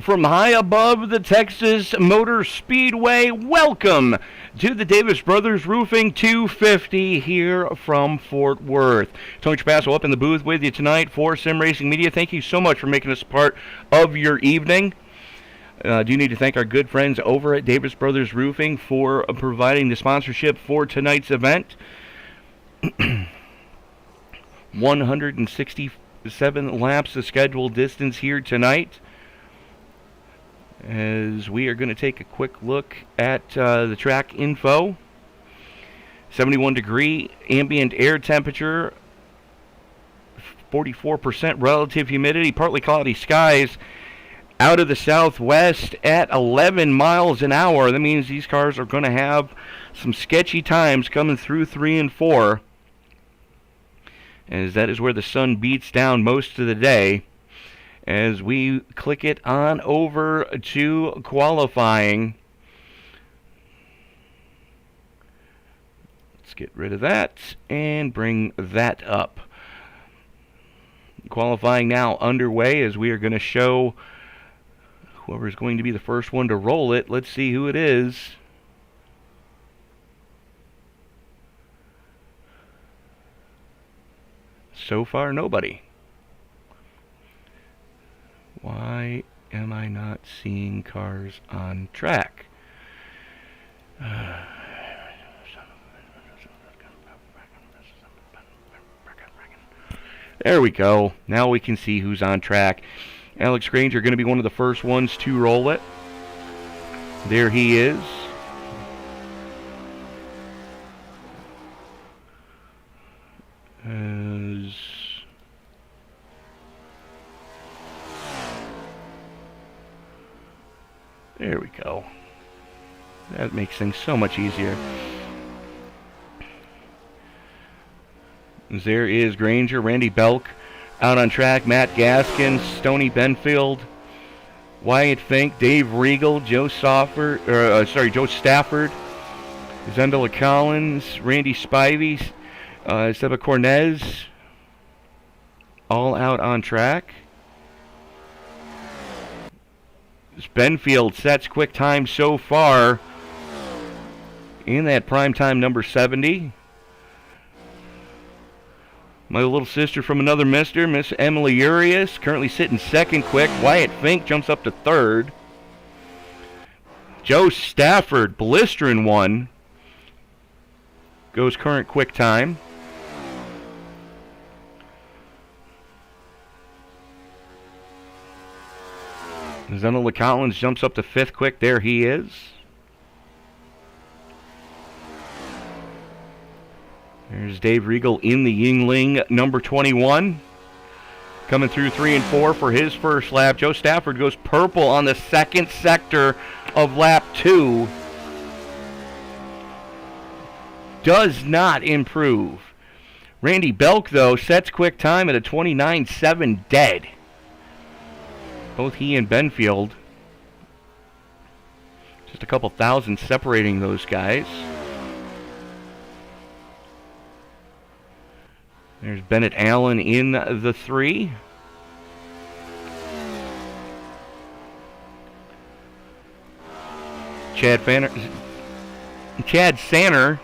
From high above the Texas Motor Speedway, welcome to the Davis Brothers Roofing 250 here from Fort Worth. Tony Trapasso up in the booth with you tonight for Sim Racing Media. Thank you so much for making us part of your evening. Do need to thank our good friends over at Davis Brothers Roofing for providing the sponsorship for tonight's event. 167 laps of scheduled distance here tonight, as we are going to take a quick look at the track info. 71 degree ambient air temperature, 44% relative humidity, partly cloudy skies out of the southwest at 11 miles an hour. That means these cars are going to have some sketchy times coming through 3 and 4, as that is where the sun beats down most of the day. As we click it on over to qualifying. Let's get rid of that and bring that up. Qualifying now underway, as we are going to show whoever is going to be the first one to roll it. Let's see who it is. So far, nobody. Why am I not seeing cars on track? There we go. Now we can see who's on track. Alex Granger going to be one of the first ones to roll it. There he is. There we go. That makes things so much easier. There is Granger, Randy Belk out on track, Matt Gaskins, Stoney Benfield, Wyatt Fink, Dave Regal, Joe Stafford, Zendela Collins, Randy Spivey, Seba Cornez, all out on track. Benfield sets quick time so far in that prime time number 70. My little sister from another mister, Miss Emily Urias, currently sitting second quick. Wyatt Fink jumps up to third. Joe Stafford, blistering one, goes current quick time. Zenola Collins jumps up to fifth quick. There he is. There's Dave Regal in the Yingling, number 21. Coming through 3 and 4 for his first lap. Joe Stafford goes purple on the second sector of lap 2. Does not improve. Randy Belk, though, sets quick time at a 29.7 dead. Both he and Benfield. Just a couple thousand separating those guys. There's Bennett Allen in the 3. Chad Sanner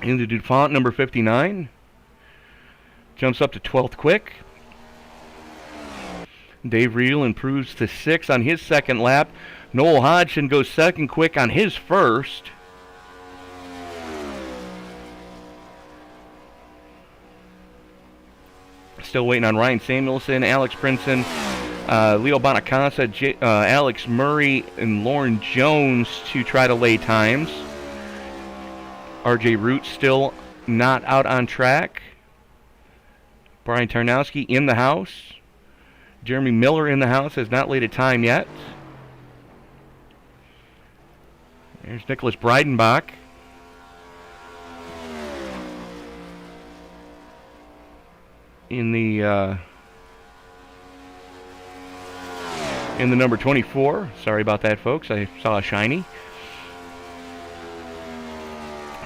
in the DuPont number 59. Jumps up to 12th quick. Dave Reel improves to 6th on his second lap. Noel Hodgson goes second quick on his first. Still waiting on Ryan Samuelson, Alex Princeton, Leo Bonacasa, Alex Murray, and Lauren Jones to try to lay times. RJ Root still not out on track. Brian Tarnowski in the house. Jeremy Miller in the house, has not laid a time yet. There's Nicholas Breidenbach. In the number 24. Sorry about that, folks. I saw a shiny.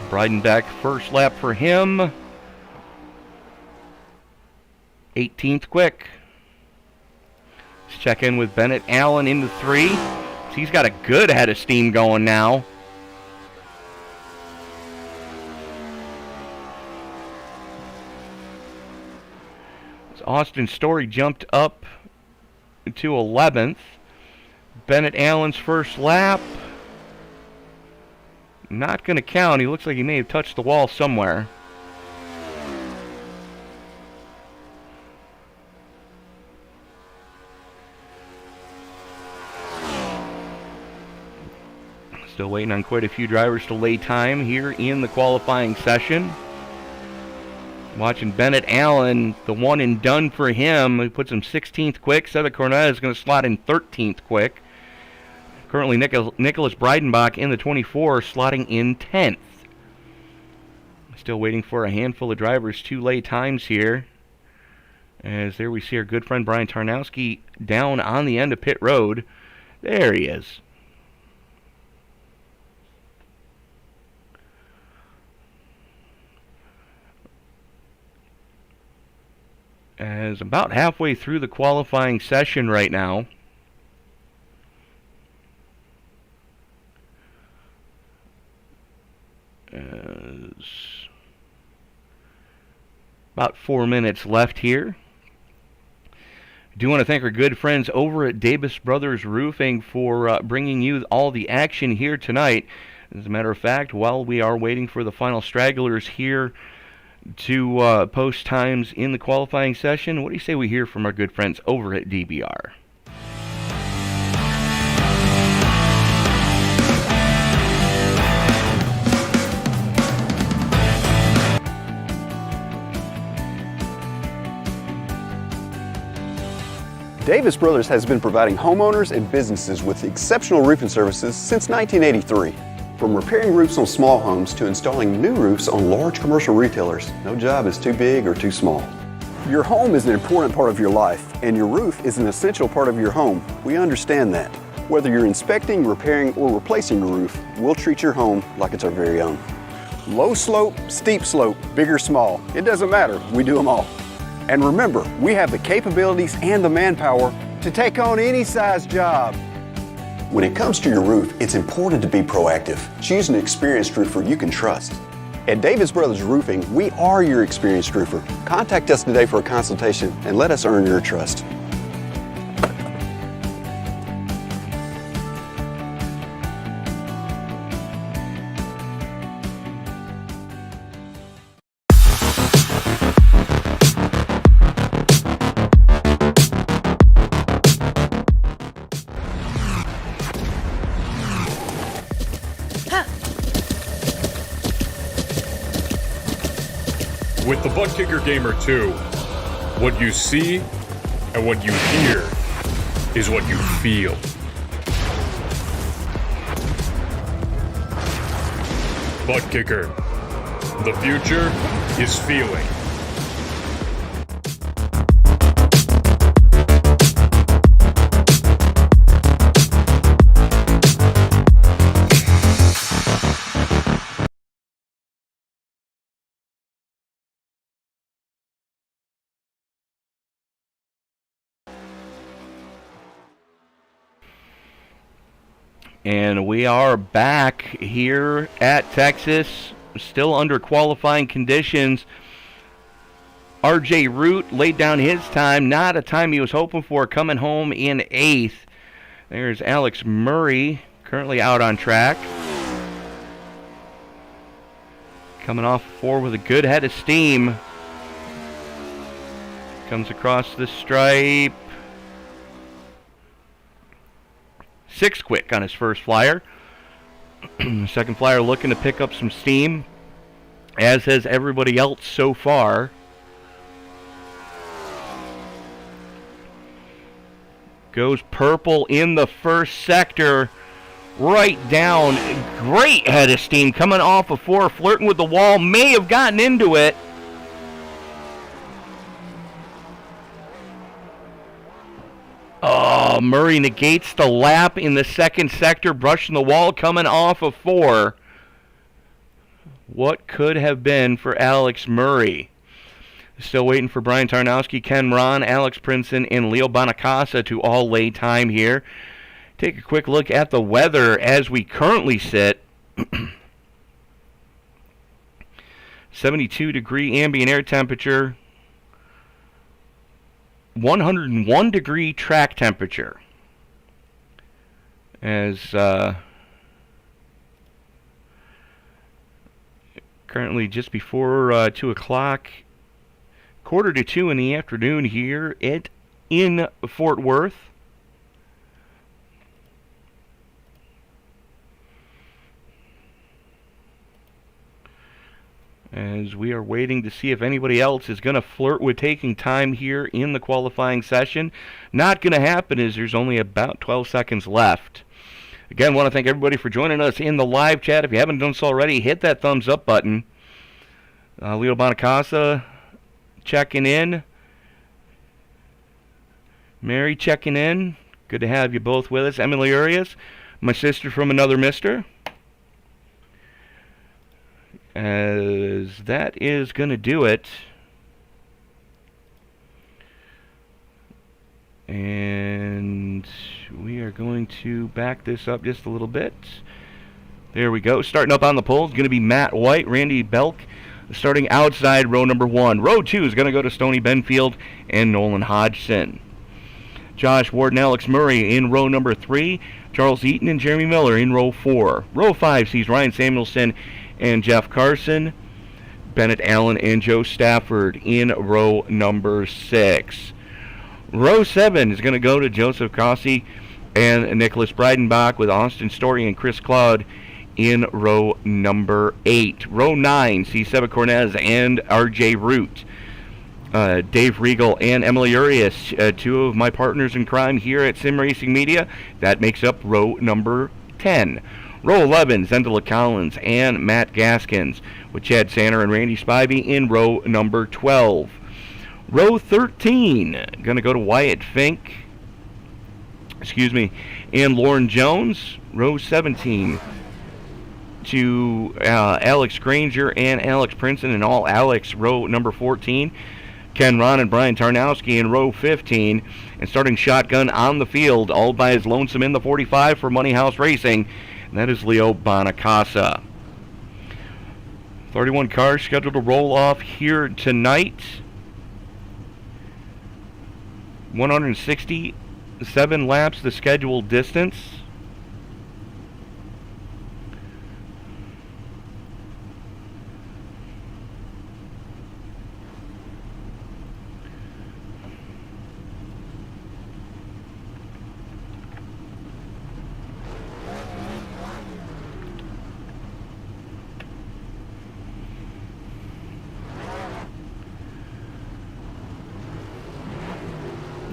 Breidenbach, first lap for him. 18th quick. Let's check in with Bennett Allen into 3. He's got a good head of steam going now. Austin Story jumped up to 11th. Bennett Allen's first lap. Not going to count. He looks like he may have touched the wall somewhere. Still waiting on quite a few drivers to lay time here in the qualifying session. Watching Bennett Allen, the one and done for him. He puts him 16th quick. Seth Cornett is going to slot in 13th quick. Currently, Nicholas Breidenbach in the 24, slotting in 10th. Still waiting for a handful of drivers to lay times here. As there we see our good friend Brian Tarnowski down on the end of pit road. There he is. As about halfway through the qualifying session right now. About 4 minutes left here. I do want to thank our good friends over at Davis Brothers Roofing for bringing you all the action here tonight. As a matter of fact, while we are waiting for the final stragglers here to post times in the qualifying session, what do you say we hear from our good friends over at DBR? Davis Brothers has been providing homeowners and businesses with exceptional roofing services since 1983. From repairing roofs on small homes to installing new roofs on large commercial retailers, no job is too big or too small. Your home is an important part of your life, and your roof is an essential part of your home. We understand that. Whether you're inspecting, repairing, or replacing your roof, we'll treat your home like it's our very own. Low slope, steep slope, big or small, it doesn't matter, we do them all. And remember, we have the capabilities and the manpower to take on any size job. When it comes to your roof, it's important to be proactive. Choose an experienced roofer you can trust. At Davis Brothers Roofing, we are your experienced roofer. Contact us today for a consultation and let us earn your trust. With the Buttkicker Gamer 2, what you see and what you hear is what you feel. Buttkicker, the future is feeling. And we are back here at Texas, still under qualifying conditions. RJ Root laid down his time, not a time he was hoping for, coming home in 8th. There's Alex Murray, currently out on track. Coming off 4 with a good head of steam. Comes across the stripe. 6th quick on his first flyer. Second flyer looking to pick up some steam, as has everybody else so far. Goes purple in the first sector, right down. Great head of steam coming off of 4, flirting with the wall, may have gotten into it. Oh, Murray negates the lap in the second sector, brushing the wall, coming off of 4. What could have been for Alex Murray? Still waiting for Brian Tarnowski, Ken Ron, Alex Princeton, and Leo Bonacasa to all lay time here. Take a quick look at the weather as we currently sit. 72-degree ambient air temperature. 101-degree track temperature. As currently just before 2 o'clock, quarter to 2 in the afternoon here in Fort Worth. As we are waiting to see if anybody else is going to flirt with taking time here in the qualifying session. Not going to happen as there's only about 12 seconds left. Again, want to thank everybody for joining us in the live chat. If you haven't done so already, hit that thumbs up button. Leo Bonacasa checking in. Mary checking in. Good to have you both with us. Emily Urias, my sister from another mister. As that is going to do it. And we are going to back this up just a little bit. There we go. Starting up on the pole is going to be Matt White, Randy Belk, starting outside row number 1. Row 2 is going to go to Stoney Benfield and Nolan Hodgson. Josh Ward and Alex Murray in row number 3. Charles Eaton and Jeremy Miller in row 4. Row 5 sees Ryan Samuelson and Jeff Carson, Bennett Allen and Joe Stafford in row number 6. Row 7 is going to go to Joseph Cossey and Nicholas Breidenbach, with Austin Story and Chris Cloud in row number 8. Row 9 sees Seba Cornez and RJ Root. Dave Regal and Emily Urias, 2 of my partners in crime here at Sim Racing Media. That makes up row number 10. Row 11, Zendela Collins and Matt Gaskins, with Chad Sanner and Randy Spivey in row number 12. Row 13, going to go to Wyatt Fink, and Lauren Jones. Row 17 to Alex Granger and Alex Princeton, and all Alex, row number 14. Ken Ron and Brian Tarnowski in row 15. And starting shotgun on the field, all by his lonesome in the 45 for Money House Racing. And that is Leo Bonacasa. 31 cars scheduled to roll off here tonight. 167 laps the scheduled distance.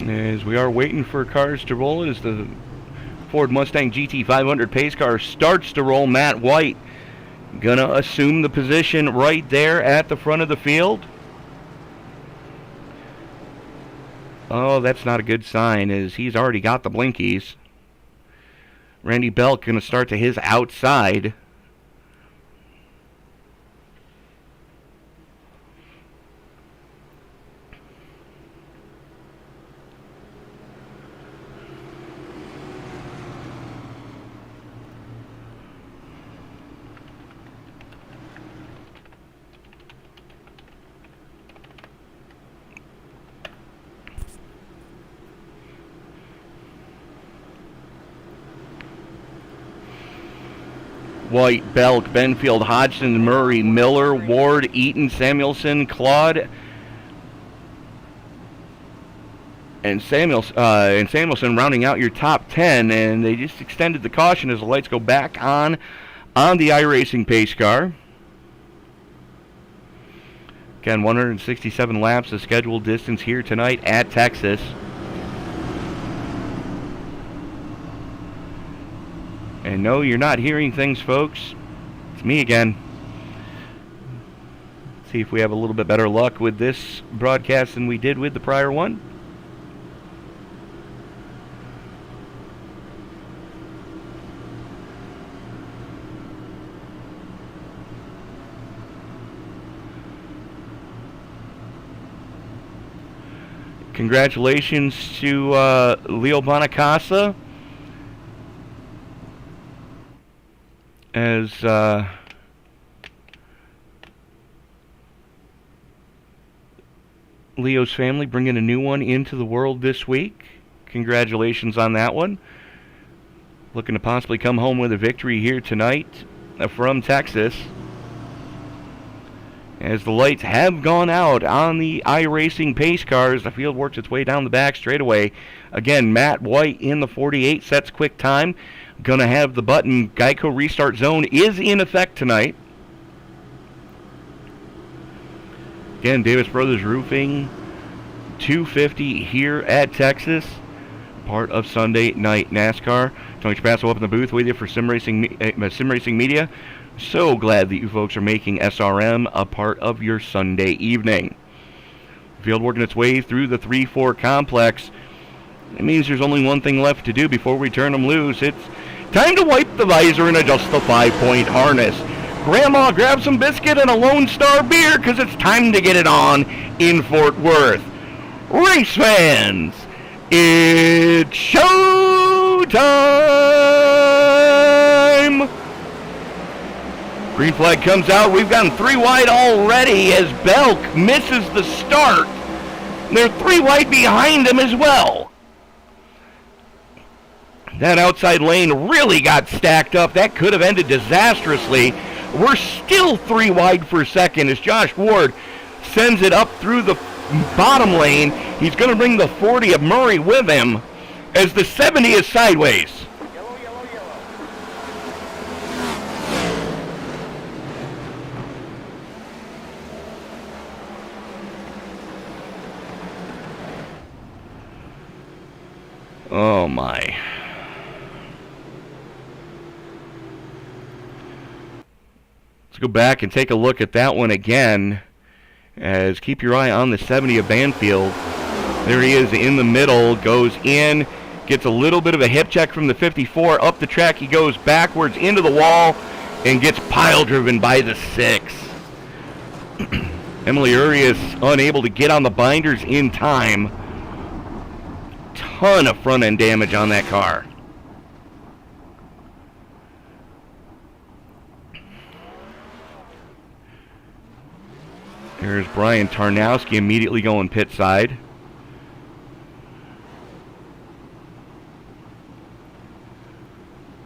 As we are waiting for cars to roll, as the Ford Mustang GT500 pace car starts to roll, Matt White gonna assume the position right there at the front of the field. Oh, that's not a good sign, as he's already got the blinkies. Randy Belk gonna start to his outside. White, Belk, Benfield, Hodgson, Murray, Miller, Ward, Eaton, Samuelson, Claude, and Samuelson rounding out your top 10, and they just extended the caution as the lights go back on the iRacing pace car. Again, 167 laps of scheduled distance here tonight at Texas. And no, you're not hearing things, folks. It's me again. Let's see if we have a little bit better luck with this broadcast than we did with the prior one. Congratulations to Leo Bonacasa as Leo's family bringing a new one into the world this week. Congratulations on that one. Looking to possibly come home with a victory here tonight from Texas. As the lights have gone out on the iRacing pace cars, the field works its way down the back straightaway. Again, Matt White in the 48 sets quick time. Gonna have the button Geico Restart Zone is in effect tonight. Again, Davis Brothers Roofing 250 here at Texas. Part of Sunday Night NASCAR. Tony Trapasso up in the booth with you for Sim Racing Media. So glad that you folks are making SRM a part of your Sunday evening. Field working its way through the 3-4 complex. It means there's only one thing left to do before we turn them loose. It's time to wipe the visor and adjust the 5-point harness. Grandma, grab some biscuit and a Lone Star beer, because it's time to get it on in Fort Worth. Race fans, it's showtime! Green flag comes out. We've gotten 3 wide already as Belk misses the start. They're 3 wide behind him as well. That outside lane really got stacked up. That could have ended disastrously. We're still 3 wide for second as Josh Ward sends it up through the bottom lane. He's going to bring the 40 of Murray with him as the 70 is sideways. Oh my. Let's go back and take a look at that one again. As keep your eye on the 70 of Banfield. There he is in the middle, goes in, gets a little bit of a hip check from the 54. Up the track he goes backwards into the wall and gets pile driven by the 6. Emily Urias unable to get on the binders in time. Ton of front end damage on that car. There's Brian Tarnowski immediately going pit side.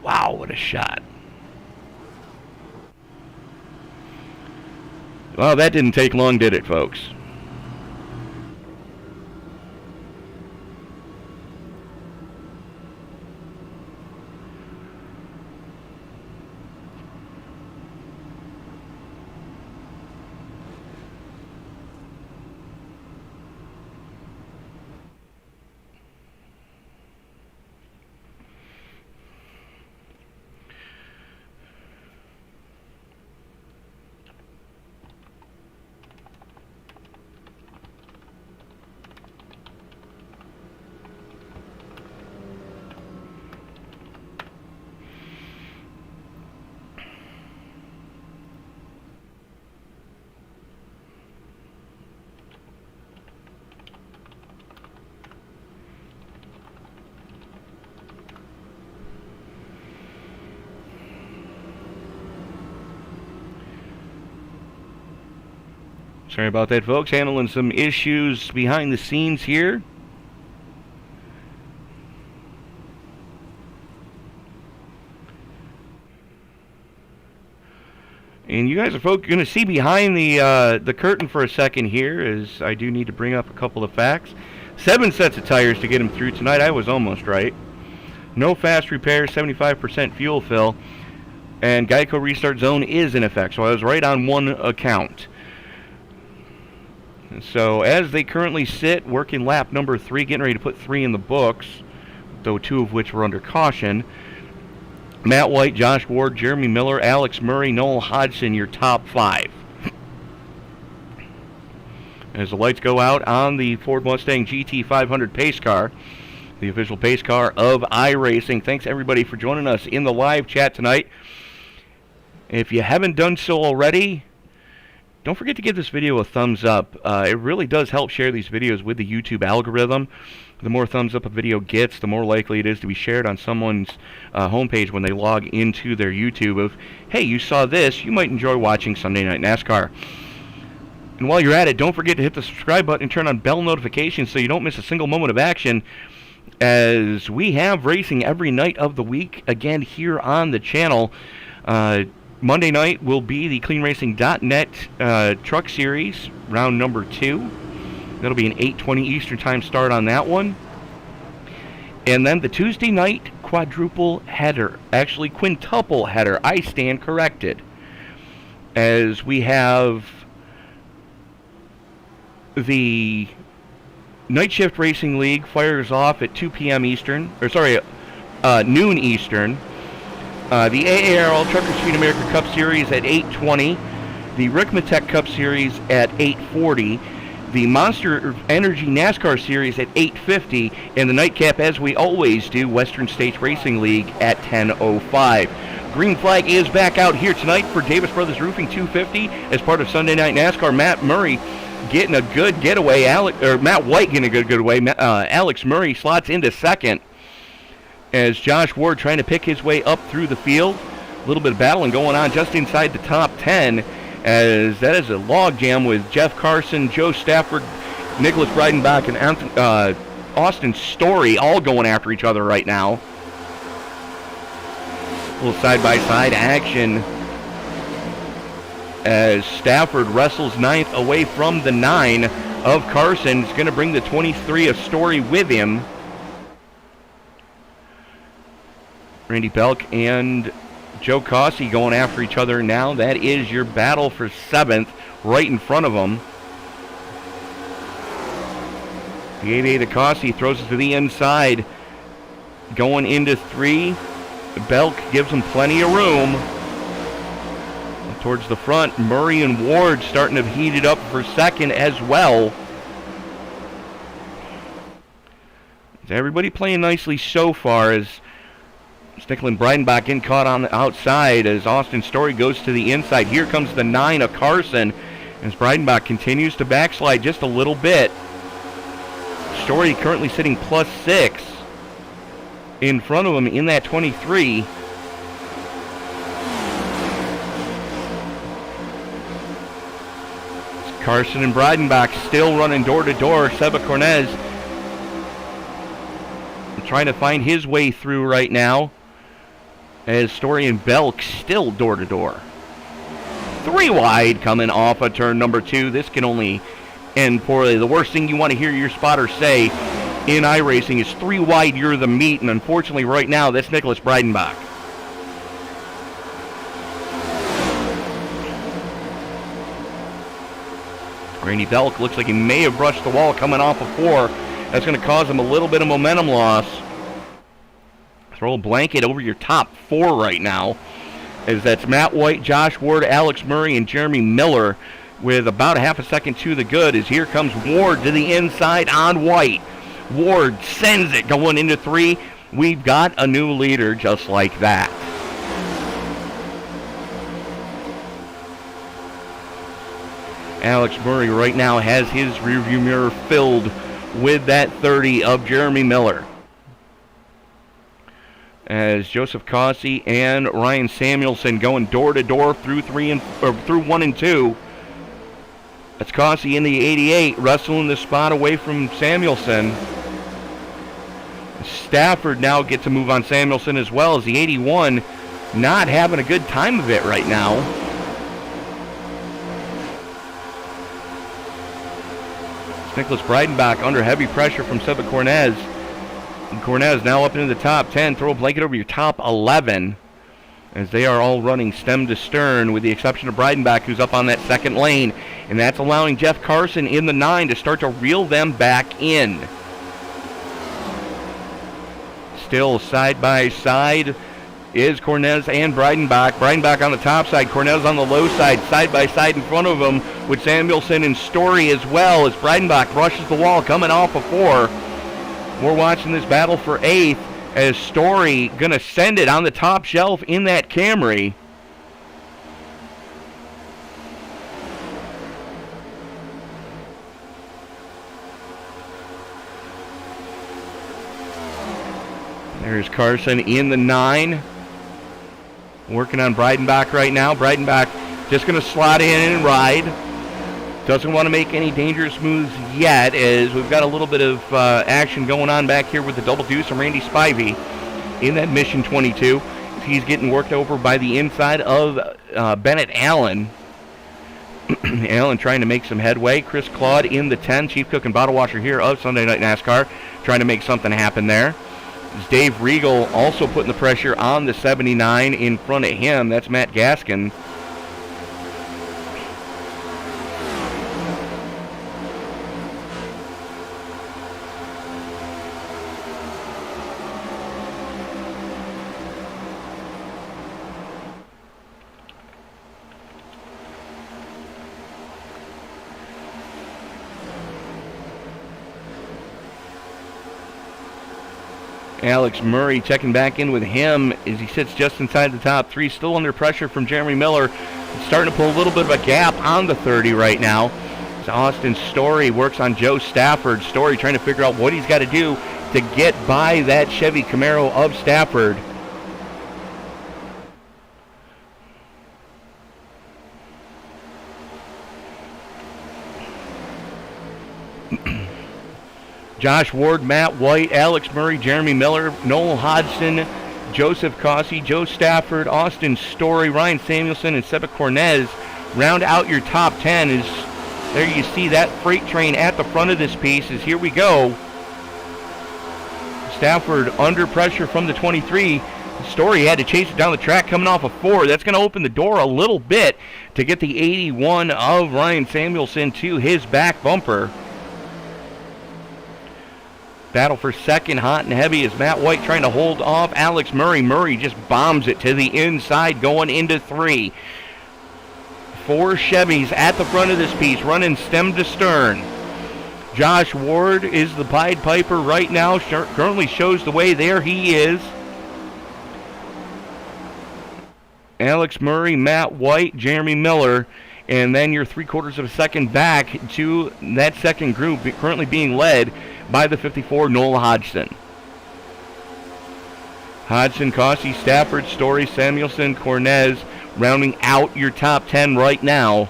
Wow, what a shot. Well, that didn't take long, did it, folks? Sorry about that, folks. Handling some issues behind the scenes here. And you guys are folks going to see behind the curtain for a second here, as I do need to bring up a couple of facts. 7 sets of tires to get him through tonight. I was almost right. No fast repair, 75% fuel fill, and Geico Restart Zone is in effect. So I was right on one account. So as they currently sit, working lap number 3, getting ready to put 3 in the books, though 2 of which were under caution. Matt White, Josh Ward, Jeremy Miller, Alex Murray, Noel Hodgson, your top 5. As the lights go out on the Ford Mustang GT500 pace car, the official pace car of iRacing. Thanks everybody for joining us in the live chat tonight. If you haven't done so already, don't forget to give this video a thumbs up. It really does help share these videos with the YouTube algorithm. The more thumbs up a video gets, the more likely it is to be shared on someone's homepage when they log into their YouTube of, hey, you saw this, you might enjoy watching Sunday Night NASCAR. And while you're at it, don't forget to hit the subscribe button and turn on bell notifications so you don't miss a single moment of action, as we have racing every night of the week again here on the channel. Monday night will be the CleanRacing.net Truck Series, round number 2. That'll be an 8:20 Eastern Time start on that one. And then the Tuesday night quadruple header, actually quintuple header, I stand corrected, as we have the Night Shift Racing League fires off at 2 p.m. Eastern, or sorry, noon Eastern. The AARL Trucker Speed America Cup Series at 8:20. The Rick Mattek Cup Series at 8:40. The Monster Energy NASCAR Series at 8:50. And the nightcap, as we always do, Western States Racing League at 10:05. Green flag is back out here tonight for Davis Brothers Roofing 250 as part of Sunday Night NASCAR. Matt Murray getting a good getaway. Matt White getting a good getaway. Alex Murray slots into second, as Josh Ward trying to pick his way up through the field. A little bit of battling going on just inside the top 10, as that is a log jam with Jeff Carson, Joe Stafford, Nicholas Breidenbach, and Austin Story all going after each other right now. A little side-by-side action as Stafford wrestles 9th away from the 9 of Carson. He's going to bring the 23 of Story with him. Randy Belk and Joe Cossey going after each other now. That is your battle for 7th right in front of them. The 8-8 of Cossey throws it to the inside. Going into 3. Belk gives him plenty of room. Towards the front, Murray and Ward starting to heat it up for 2nd as well. Everybody playing nicely so far, as Stickland and Breidenbach getting caught on the outside as Austin Story goes to the inside. Here comes the 9 of Carson as Breidenbach continues to backslide just a little bit. Story currently sitting +6 in front of him in that 23. Carson and Breidenbach still running door-to-door. Seba Cornez trying to find his way through right now, as Story and Belk still door-to-door. 3 wide coming off of turn number 2. This can only end poorly. The worst thing you want to hear your spotter say in iRacing is 3 wide, you're the meat, and unfortunately right now that's Nicholas Breidenbach. Randy Belk looks like he may have brushed the wall coming off of 4. That's going to cause him a little bit of momentum loss. Throw a blanket over your top 4 right now, as that's Matt White, Josh Ward, Alex Murray, and Jeremy Miller with about a half a second to the good, as here comes Ward to the inside on White. Ward sends it going into 3. We've got a new leader just like that. Alex Murray right now has his rearview mirror filled with that 30 of Jeremy Miller, as Joseph Cossey and Ryan Samuelson going door to door through 1 and 2. That's Cossey in the 88 wrestling the spot away from Samuelson. Stafford now gets a move on Samuelson as well, as the 81 not having a good time of it right now. Nicholas Breidenbach under heavy pressure from Seba Cornez. And Cornez now up into the top 10. Throw a blanket over your top 11, as they are all running stem to stern, with the exception of Breidenbach, who's up on that 2nd lane. And that's allowing Jeff Carson in the 9 to start to reel them back in. Still side by side is Cornez and Breidenbach. Breidenbach on the top side, Cornez on the low side by side in front of him, with Samuelson and Story as well, as Breidenbach brushes the wall coming off of 4. We're watching this battle for 8th, as Story gonna send it on the top shelf in that Camry. There's Carson in the 9. Working on Breidenbach right now. Breidenbach just going to slot in and ride. Doesn't want to make any dangerous moves yet, as we've got a little bit of action going on back here with the double deuce and Randy Spivey in that Mission 22. He's getting worked over by the inside of Bennett Allen. Allen trying to make some headway. Chris Claude in the 10, chief cook and bottle washer here of Sunday Night NASCAR, trying to make something happen there. Dave Regal also putting the pressure on the 79 in front of him. That's Matt Gaskin. Alex Murray checking back in with him as he sits just inside the top 3, still under pressure from Jeremy Miller. Starting to pull a little bit of a gap on the 30 right now. As Austin Story works on Joe Stafford. Story trying to figure out what he's got to do to get by that Chevy Camaro of Stafford. Josh Ward, Matt White, Alex Murray, Jeremy Miller, Noel Hodgson, Joseph Cossey, Joe Stafford, Austin Story, Ryan Samuelson, and Seba Cornez round out your top 10. Is there you see that freight train at the front of this piece. Is here we go. Stafford under pressure from the 23. Story had to chase it down the track coming off a 4. That's going to open the door a little bit to get the 81 of Ryan Samuelson to his back bumper. Battle for second, hot and heavy, as Matt White trying to hold off Alex Murray. Murray just bombs it to the inside, going into 3. 4 Chevys at the front of this piece, running stem to stern. Josh Ward is the Pied Piper right now, currently shows the way. There he is. Alex Murray, Matt White, Jeremy Miller, and then you're 3/4 of a second back to that second group, currently being led by the 54, Noel Hodgson. Hodgson, Cossey, Stafford, Story, Samuelson, Cornez, rounding out your top 10 right now.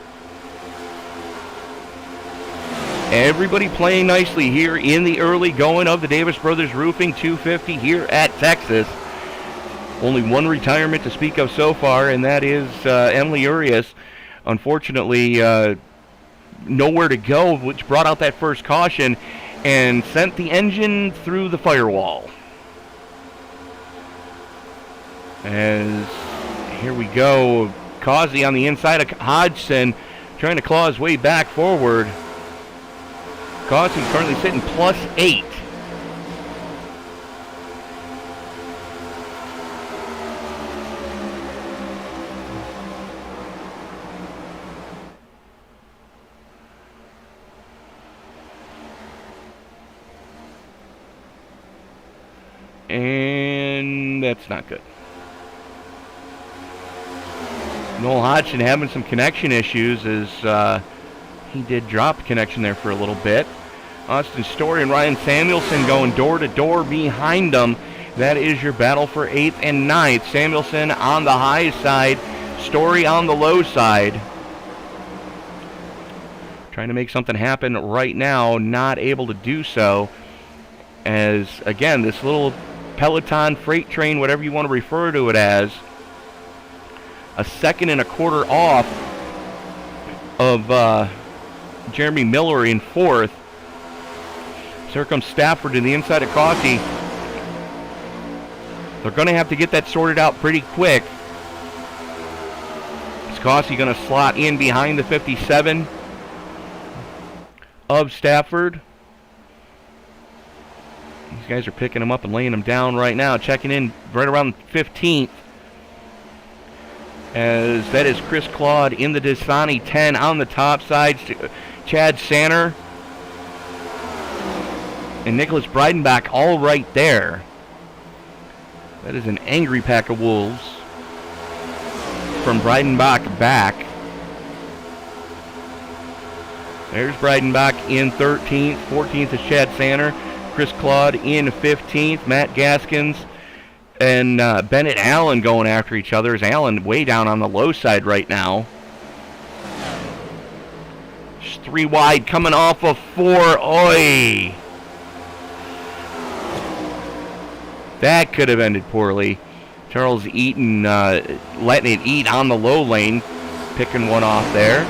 Everybody playing nicely here in the early going of the Davis Brothers Roofing 250 here at Texas. Only one retirement to speak of so far, and that is Emily Urias. Unfortunately, nowhere to go, which brought out that first caution and sent the engine through the firewall. As here we go, Causey on the inside of Hodgson, trying to claw his way back forward. Causey currently sitting +8. And that's not good. Noel Hodgson having some connection issues as he did drop connection there for a little bit. Austin Story and Ryan Samuelson going door to door behind them. That is your battle for 8th and 9th. Samuelson on the high side, Story on the low side. Trying to make something happen right now, not able to do so. As, again, this little Peloton freight train, whatever you want to refer to it as, a 2 1/4 off of Jeremy Miller in 4th. So here comes Stafford to the inside of Cossey. They're going to have to get that sorted out pretty quick. Is Cossey going to slot in behind the 57 of Stafford? These guys are picking him up and laying him down right now. Checking in right around 15th. As that is Chris Claude in the Dasani 10 on the top side. Chad Sanner and Nicholas Breidenbach all right there. That is an angry pack of wolves from Breidenbach back. There's Breidenbach in 13th. 14th is Chad Sanner. Chris Claude in 15th. Matt Gaskins and Bennett Allen going after each other. As Allen way down on the low side right now. Just 3 wide coming off of 4. Oi! That could have ended poorly. Charles Eaton letting it eat on the low lane, picking one off there.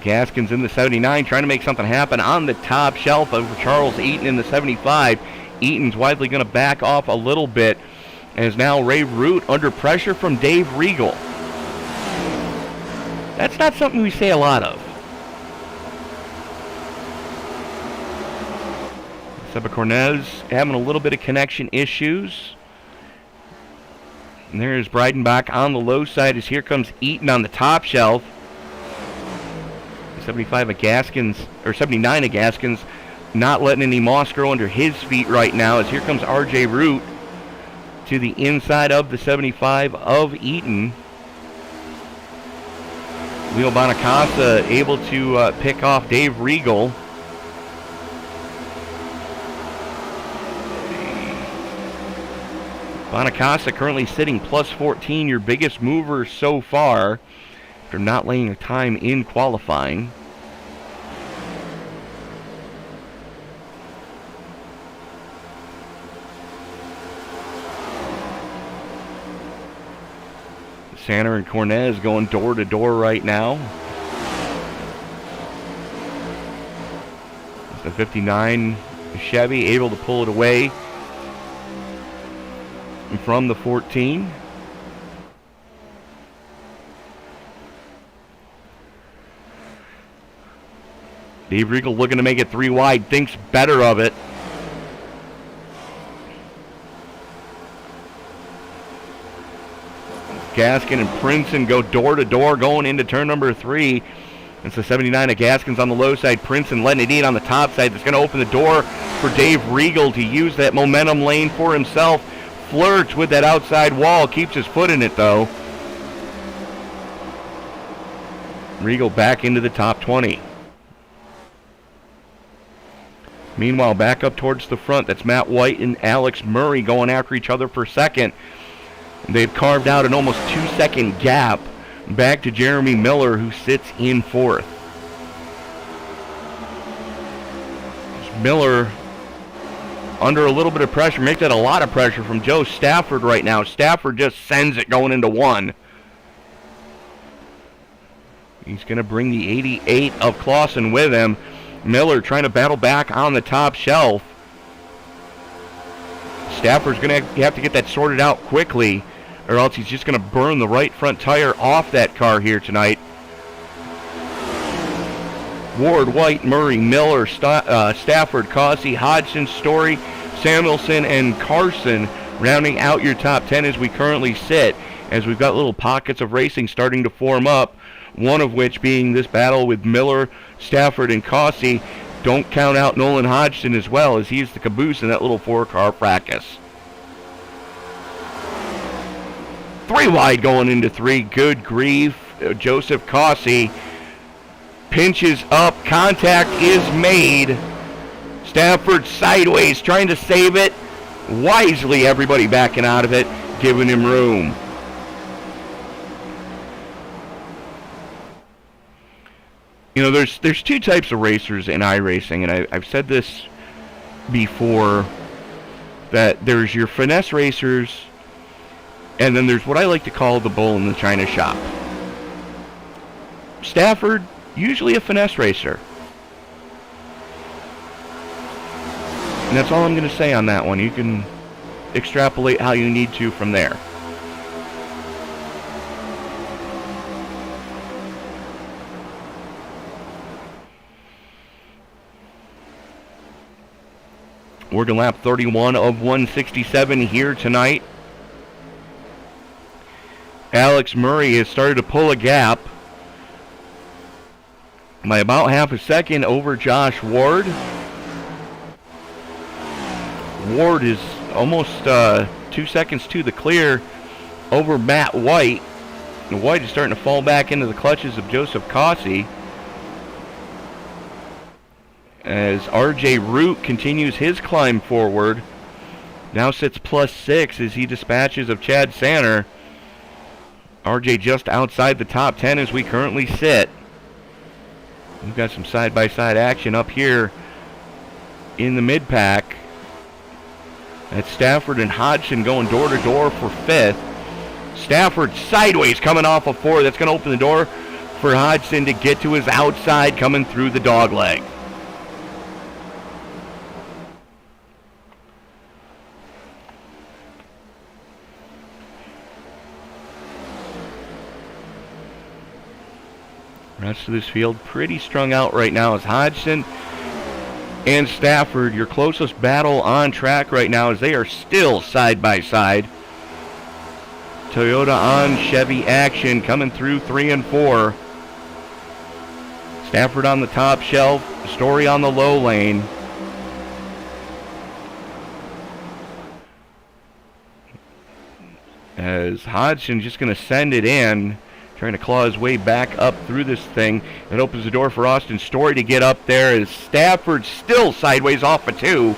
Gaskins in the 79 trying to make something happen on the top shelf over Charles Eaton in the 75. Eaton's widely going to back off a little bit as now Ray Root under pressure from Dave Regal. That's not something we say a lot of. Seba Cornez having a little bit of connection issues. And there's Breidenbach on the low side as here comes Eaton on the top shelf. 75 of Gaskins, or 79 of Gaskins, not letting any moss grow under his feet right now as here comes RJ Root to the inside of the 75 of Eaton. Leo Bonacasa able to pick off Dave Regal. Bonacasa currently sitting plus 14, your biggest mover so far after not laying a time in qualifying. Sanner and Cornez going door to door right now. The 59 Chevy able to pull it away from the 14. Dave Regal looking to make it 3 wide, thinks better of it. Gaskin and Princeton go door to door going into turn number 3. It's the 79 of Gaskins on the low side. Princeton letting it eat on the top side. That's going to open the door for Dave Regal to use that momentum lane for himself. Flirts with that outside wall. Keeps his foot in it though. Regal back into the top 20. Meanwhile, back up towards the front, that's Matt White and Alex Murray going after each other for second. They've carved out an almost 2-second gap back to Jeremy Miller, who sits in fourth. Miller under a little bit of pressure, makes that a lot of pressure from Joe Stafford right now. Stafford just sends it going into 1. He's going to bring the 88 of Clausen with him. Miller trying to battle back on the top shelf. Stafford's going to have to get that sorted out quickly, or else he's just going to burn the right front tire off that car here tonight. Ward, White, Murray, Miller, Stafford, Causey, Hodgson, Story, Samuelson, and Carson rounding out your top 10 as we currently sit, as we've got little pockets of racing starting to form up, one of which being this battle with Miller, Stafford, and Causey. Don't count out Nolan Hodgson as well, as he's the caboose in that little 4-car fracas. 3 wide going into 3. Good grief. Joseph Causey pinches up. Contact is made. Stafford sideways trying to save it. Wisely everybody backing out of it, giving him room. You know, there's 2 types of racers in iRacing, and I've said this before, that there's your finesse racers, and then there's what I like to call the bull in the china shop. Stafford, usually a finesse racer. And that's all I'm going to say on that one. You can extrapolate how you need to from there. Working lap 31 of 167 here tonight. Alex Murray has started to pull a gap by about half a second over Josh Ward. Ward is almost 2 seconds to the clear over Matt White. And White is starting to fall back into the clutches of Joseph Cossey as RJ Root continues his climb forward. Now sits +6 as he dispatches of Chad Sanner. RJ just outside the top 10 as we currently sit. We've got some side-by-side action up here in the mid-pack. That's Stafford and Hodgson going door-to-door for 5th. Stafford sideways coming off of 4. That's going to open the door for Hodgson to get to his outside coming through the dog leg. Rest of this field pretty strung out right now as Hodgson and Stafford, your closest battle on track right now, as they are still side by side. Toyota on Chevy action coming through 3 and 4. Stafford on the top shelf, Story on the low lane. As Hodgson just going to send it in, trying to claw his way back up through this thing. It opens the door for Austin Story to get up there as Stafford still sideways off of 2.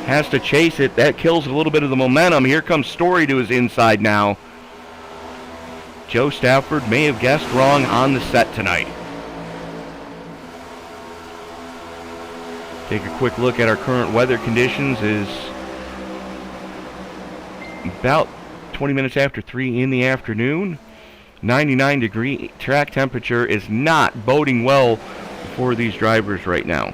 Has to chase it. That kills a little bit of the momentum. Here comes Story to his inside now. Joe Stafford may have guessed wrong on the set tonight. Take a quick look at our current weather conditions. Is about 20 minutes after 3 in the afternoon. 99-degree track temperature is not boding well for these drivers right now.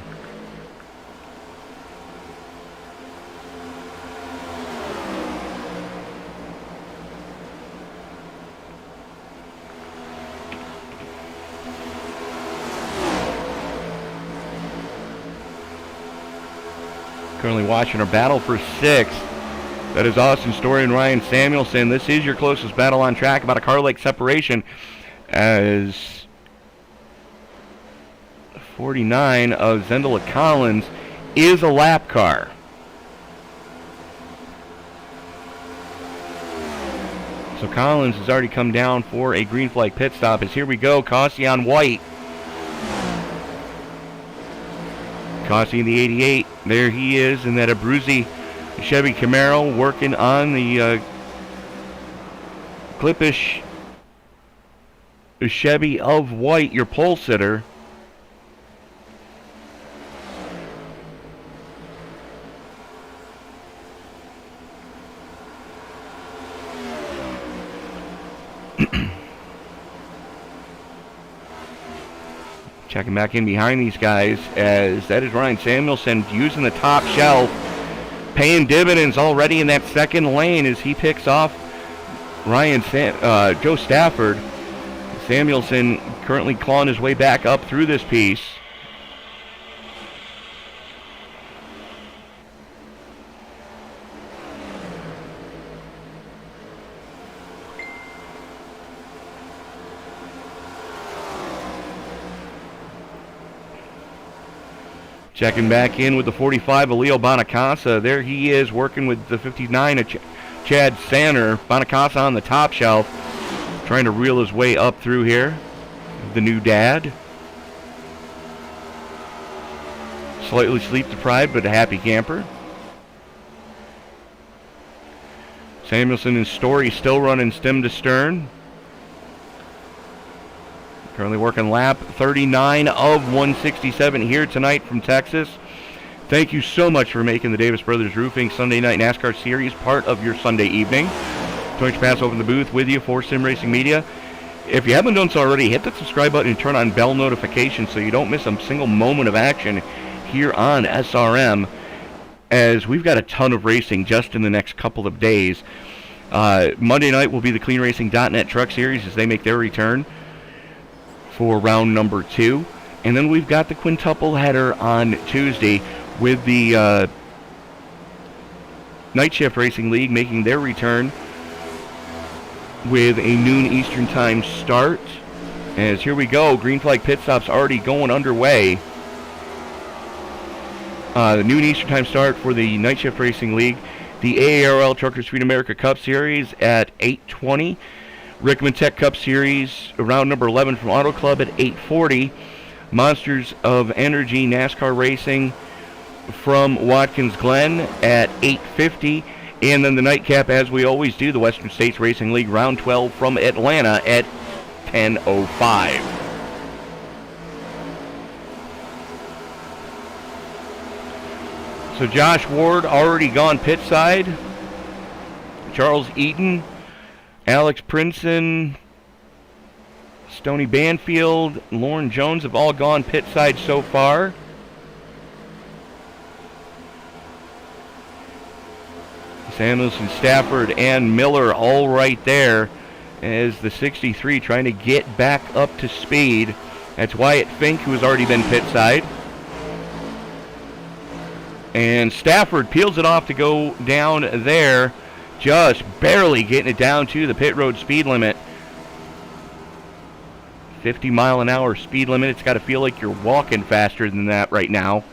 Currently watching our battle for 6th. That is Austin Story and Ryan Samuelson. This is your closest battle on track, about a car length separation, as 49 of Zendela Collins is a lap car. So Collins has already come down for a green flag pit stop. As here we go, Cossey on White. Cossey in the 88. There he is in that Abruzzi Chevy Camaro, working on the Klippish Chevy of White, your pole sitter. Checking back in behind these guys, as that is Ryan Samuelson using the top shelf, paying dividends already in that second lane as he picks off Joe Stafford. Samuelson currently clawing his way back up through this piece. Checking back in with the 45 of Leo Bonacasa. There he is working with the 59 of Chad Sanner. Bonacasa on the top shelf, trying to reel his way up through here. The new dad. Slightly sleep deprived, but a happy camper. Samuelson and Story still running stem to stern. Currently working lap 39 of 167 here tonight from Texas. Thank you so much for making the Davis Brothers Roofing Sunday Night NASCAR Series part of your Sunday evening. Tony Pass over in the booth with you for Sim Racing Media. If you haven't done so already, hit that subscribe button and turn on bell notifications so you don't miss a single moment of action here on SRM, as we've got a ton of racing just in the next couple of days. Monday night will be the CleanRacing.net Truck Series as they make their return for round number 2. And then we've got the quintuple header on Tuesday with the Night Shift Racing League making their return with a noon Eastern Time start. As here we go, green flag pit stops already going underway. The noon Eastern time start for the Night Shift Racing League. The AARL Truckers Speed America Cup Series at 8:20. Rickman Tech Cup Series, round number 11 from Auto Club at 8:40. Monsters of Energy NASCAR Racing from Watkins Glen at 8:50. And then the nightcap, as we always do, the Western States Racing League, round 12 from Atlanta at 10:05. So Josh Ward already gone pit side. Charles Eaton, Alex Princeton, Stoney Banfield, Lauren Jones have all gone pit side so far. Samuelson, Stafford, and Miller all right there as the 63 trying to get back up to speed. That's Wyatt Fink, who has already been pit side. And Stafford peels it off to go down there, just barely getting it down to the pit road speed limit. 50-mile-an-hour speed limit. It's got to feel like you're walking faster than that right now.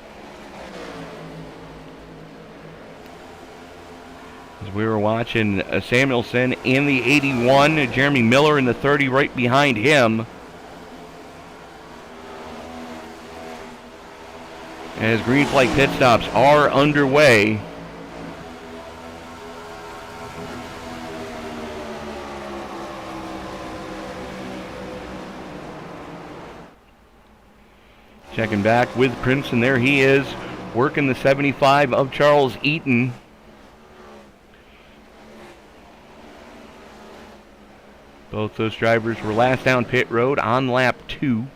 As we were watching Samuelson in the 81, Jeremy Miller in the 30 right behind him. As green flag pit stops are underway. Checking back with Princeton. There he is, working the 75 of Charles Eaton. Both those drivers were last down pit road on lap 2.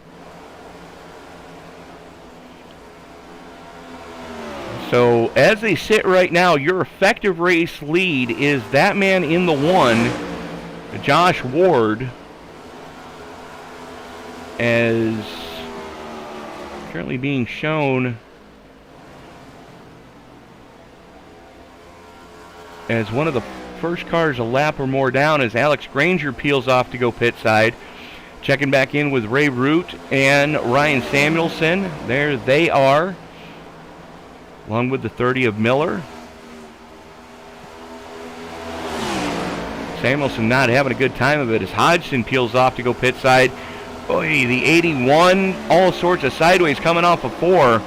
So as they sit right now, your effective race lead is that man in the 1, Josh Ward, as currently being shown as one of the first cars a lap or more down as Alex Granger peels off to go pit side. Checking back in with Ray Root and Ryan Samuelson. There they are, along with the 30 of Miller. Samuelson not having a good time of it as Hodgson peels off to go pit side. Boy, the 81, all sorts of sideways coming off of 4.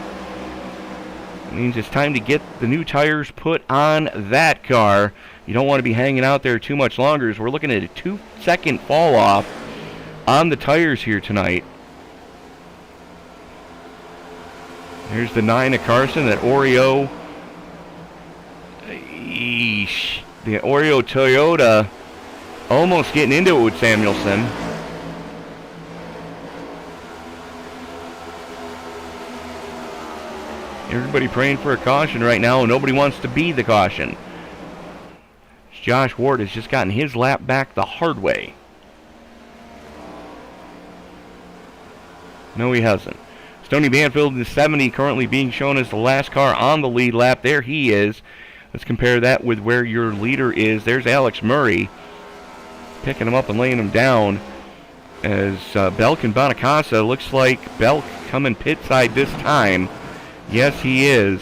Means it's time to get the new tires put on that car. You don't want to be hanging out there too much longer, as we're looking at a 2-second fall off on the tires here tonight. Here's the 9 of Carson, that Oreo. Eesh. The Oreo Toyota almost getting into it with Samuelson. Everybody praying for a caution right now, and nobody wants to be the caution. Josh Ward has just gotten his lap back the hard way. No, he hasn't. Stoney Banfield in the 70 currently being shown as the last car on the lead lap. There he is. Let's compare that with where your leader is. There's Alex Murray picking him up and laying him down. As Belk and Bonacasa, looks like Belk coming pit side this time. Yes, he is.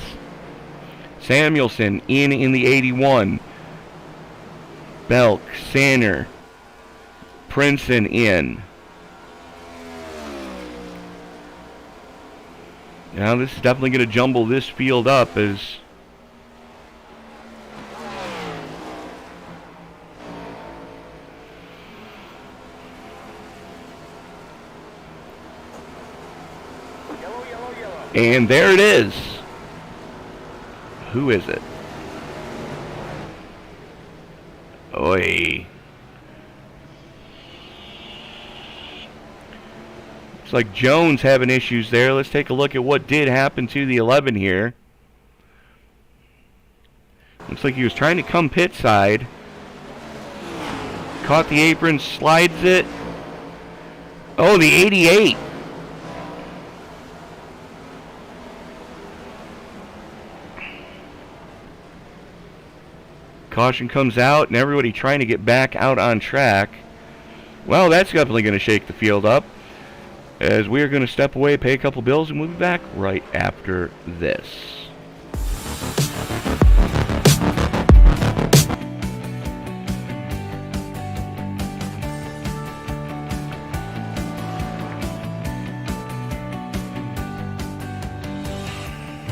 Samuelson in the 81. Belk, Sander, Princeton in. Now this is definitely going to jumble this field up as and there it is. Who is it? Oi. Looks like Jones having issues there. Let's take a look at what did happen to the 11 here. Looks like he was trying to come pit side. Caught the apron, slides it. Oh, the 88. Caution comes out, and everybody trying to get back out on track. Well, that's definitely going to shake the field up, as we are going to step away, pay a couple bills, and we'll be back right after this.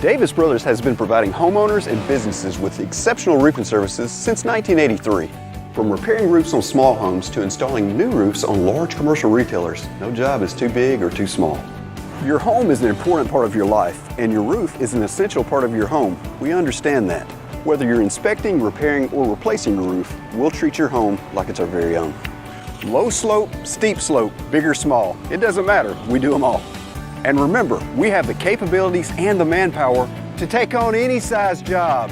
Davis Brothers has been providing homeowners and businesses with exceptional roofing services since 1983. From repairing roofs on small homes to installing new roofs on large commercial retailers, no job is too big or too small. Your home is an important part of your life, and your roof is an essential part of your home. We understand that. Whether you're inspecting, repairing, or replacing your roof, we'll treat your home like it's our very own. Low slope, steep slope, big or small, it doesn't matter. We do them all. And remember, we have the capabilities and the manpower to take on any size job.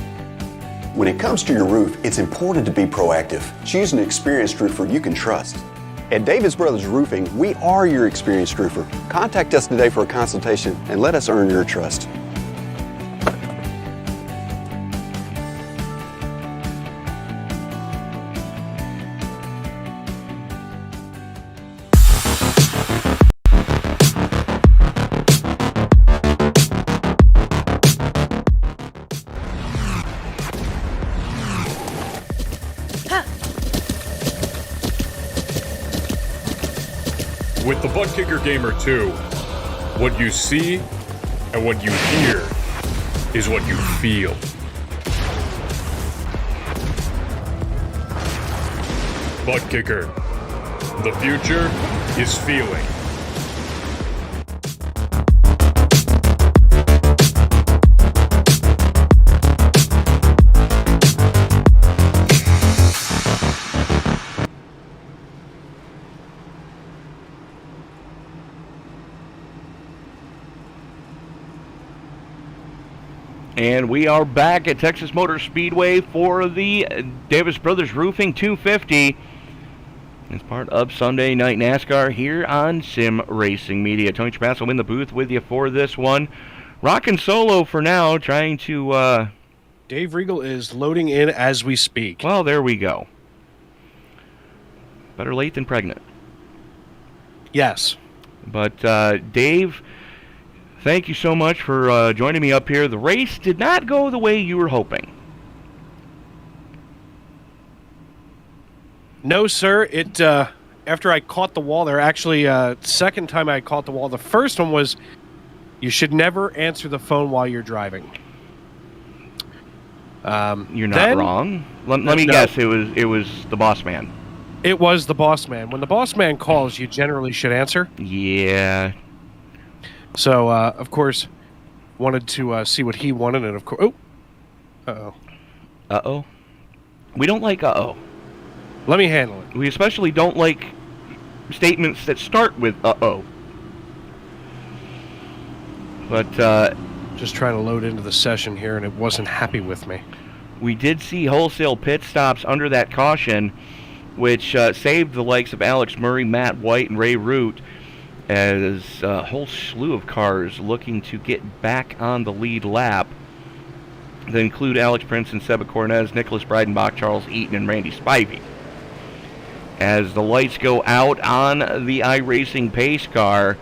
When it comes to your roof, it's important to be proactive. Choose an experienced roofer you can trust. At Davis Brothers Roofing, we are your experienced roofer. Contact us today for a consultation and let us earn your trust. With the Buttkicker Gamer 2, what you see and what you hear is what you feel. Buttkicker, the future is feeling. And we are back at Texas Motor Speedway for the Davis Brothers Roofing 250. It's part of Sunday Night NASCAR here on Sim Racing Media. Tony Trapasso in the booth with you for this one. Rockin' solo for now, trying to... Dave Regal is loading in as we speak. Well, there we go. Better late than pregnant. Yes. But Dave... Thank you so much for joining me up here. The race did not go the way you were hoping. No, sir. It after I caught the wall there, actually, second time I caught the wall. The first one was, you should never answer the phone while you're driving. You're not wrong. Let me guess. It was the boss man. It was the boss man. When the boss man calls, you generally should answer. Yeah. So, of course, wanted to see what he wanted, and of course... Oh! Uh-oh. Uh-oh? We don't like uh-oh. Let me handle it. We especially don't like statements that start with uh-oh. But, just trying to load into the session here, and it wasn't happy with me. We did see wholesale pit stops under that caution, which saved the likes of Alex Murray, Matt White, and Ray Root, as a whole slew of cars looking to get back on the lead lap. They include Alex Prince and Seba Cornez, Nicholas Breidenbach, Charles Eaton, and Randy Spivey. As the lights go out on the iRacing pace car,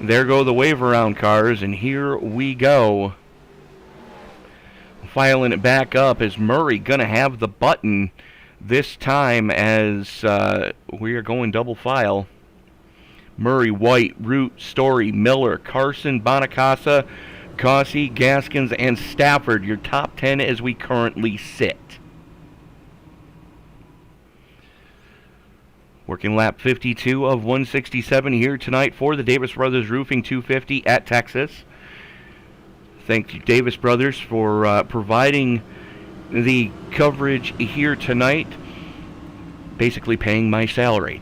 there go the wave-around cars, and here we go. Filing it back up is Murray going to have the button this time as we are going double file. Murray, White, Root, Story, Miller, Carson, Bonacasa, Gossi, Gaskins, and Stafford, your top 10 as we currently sit. Working lap 52 of 167 here tonight for the Davis Brothers Roofing 250 at Texas. Thank you, Davis Brothers, for providing the coverage here tonight, basically paying my salary.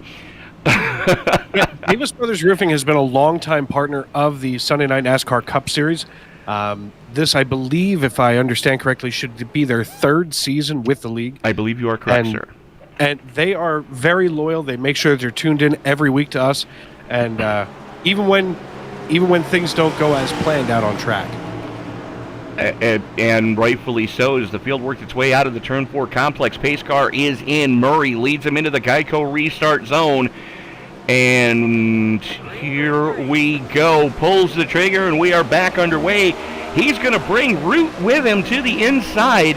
Yeah, Davis Brothers Roofing has been a longtime partner of the Sunday Night NASCAR Cup Series. This, I believe, if I understand correctly, should be their third season with the league. I believe you are correct, sir. And they are very loyal. They make sure that they're tuned in every week to us, and even when things don't go as planned out on track. And rightfully so, as the field worked its way out of the Turn 4 complex. Pace car is in. Murray leads him into the Geico restart zone. And here we go. Pulls the trigger, and we are back underway. He's going to bring Root with him to the inside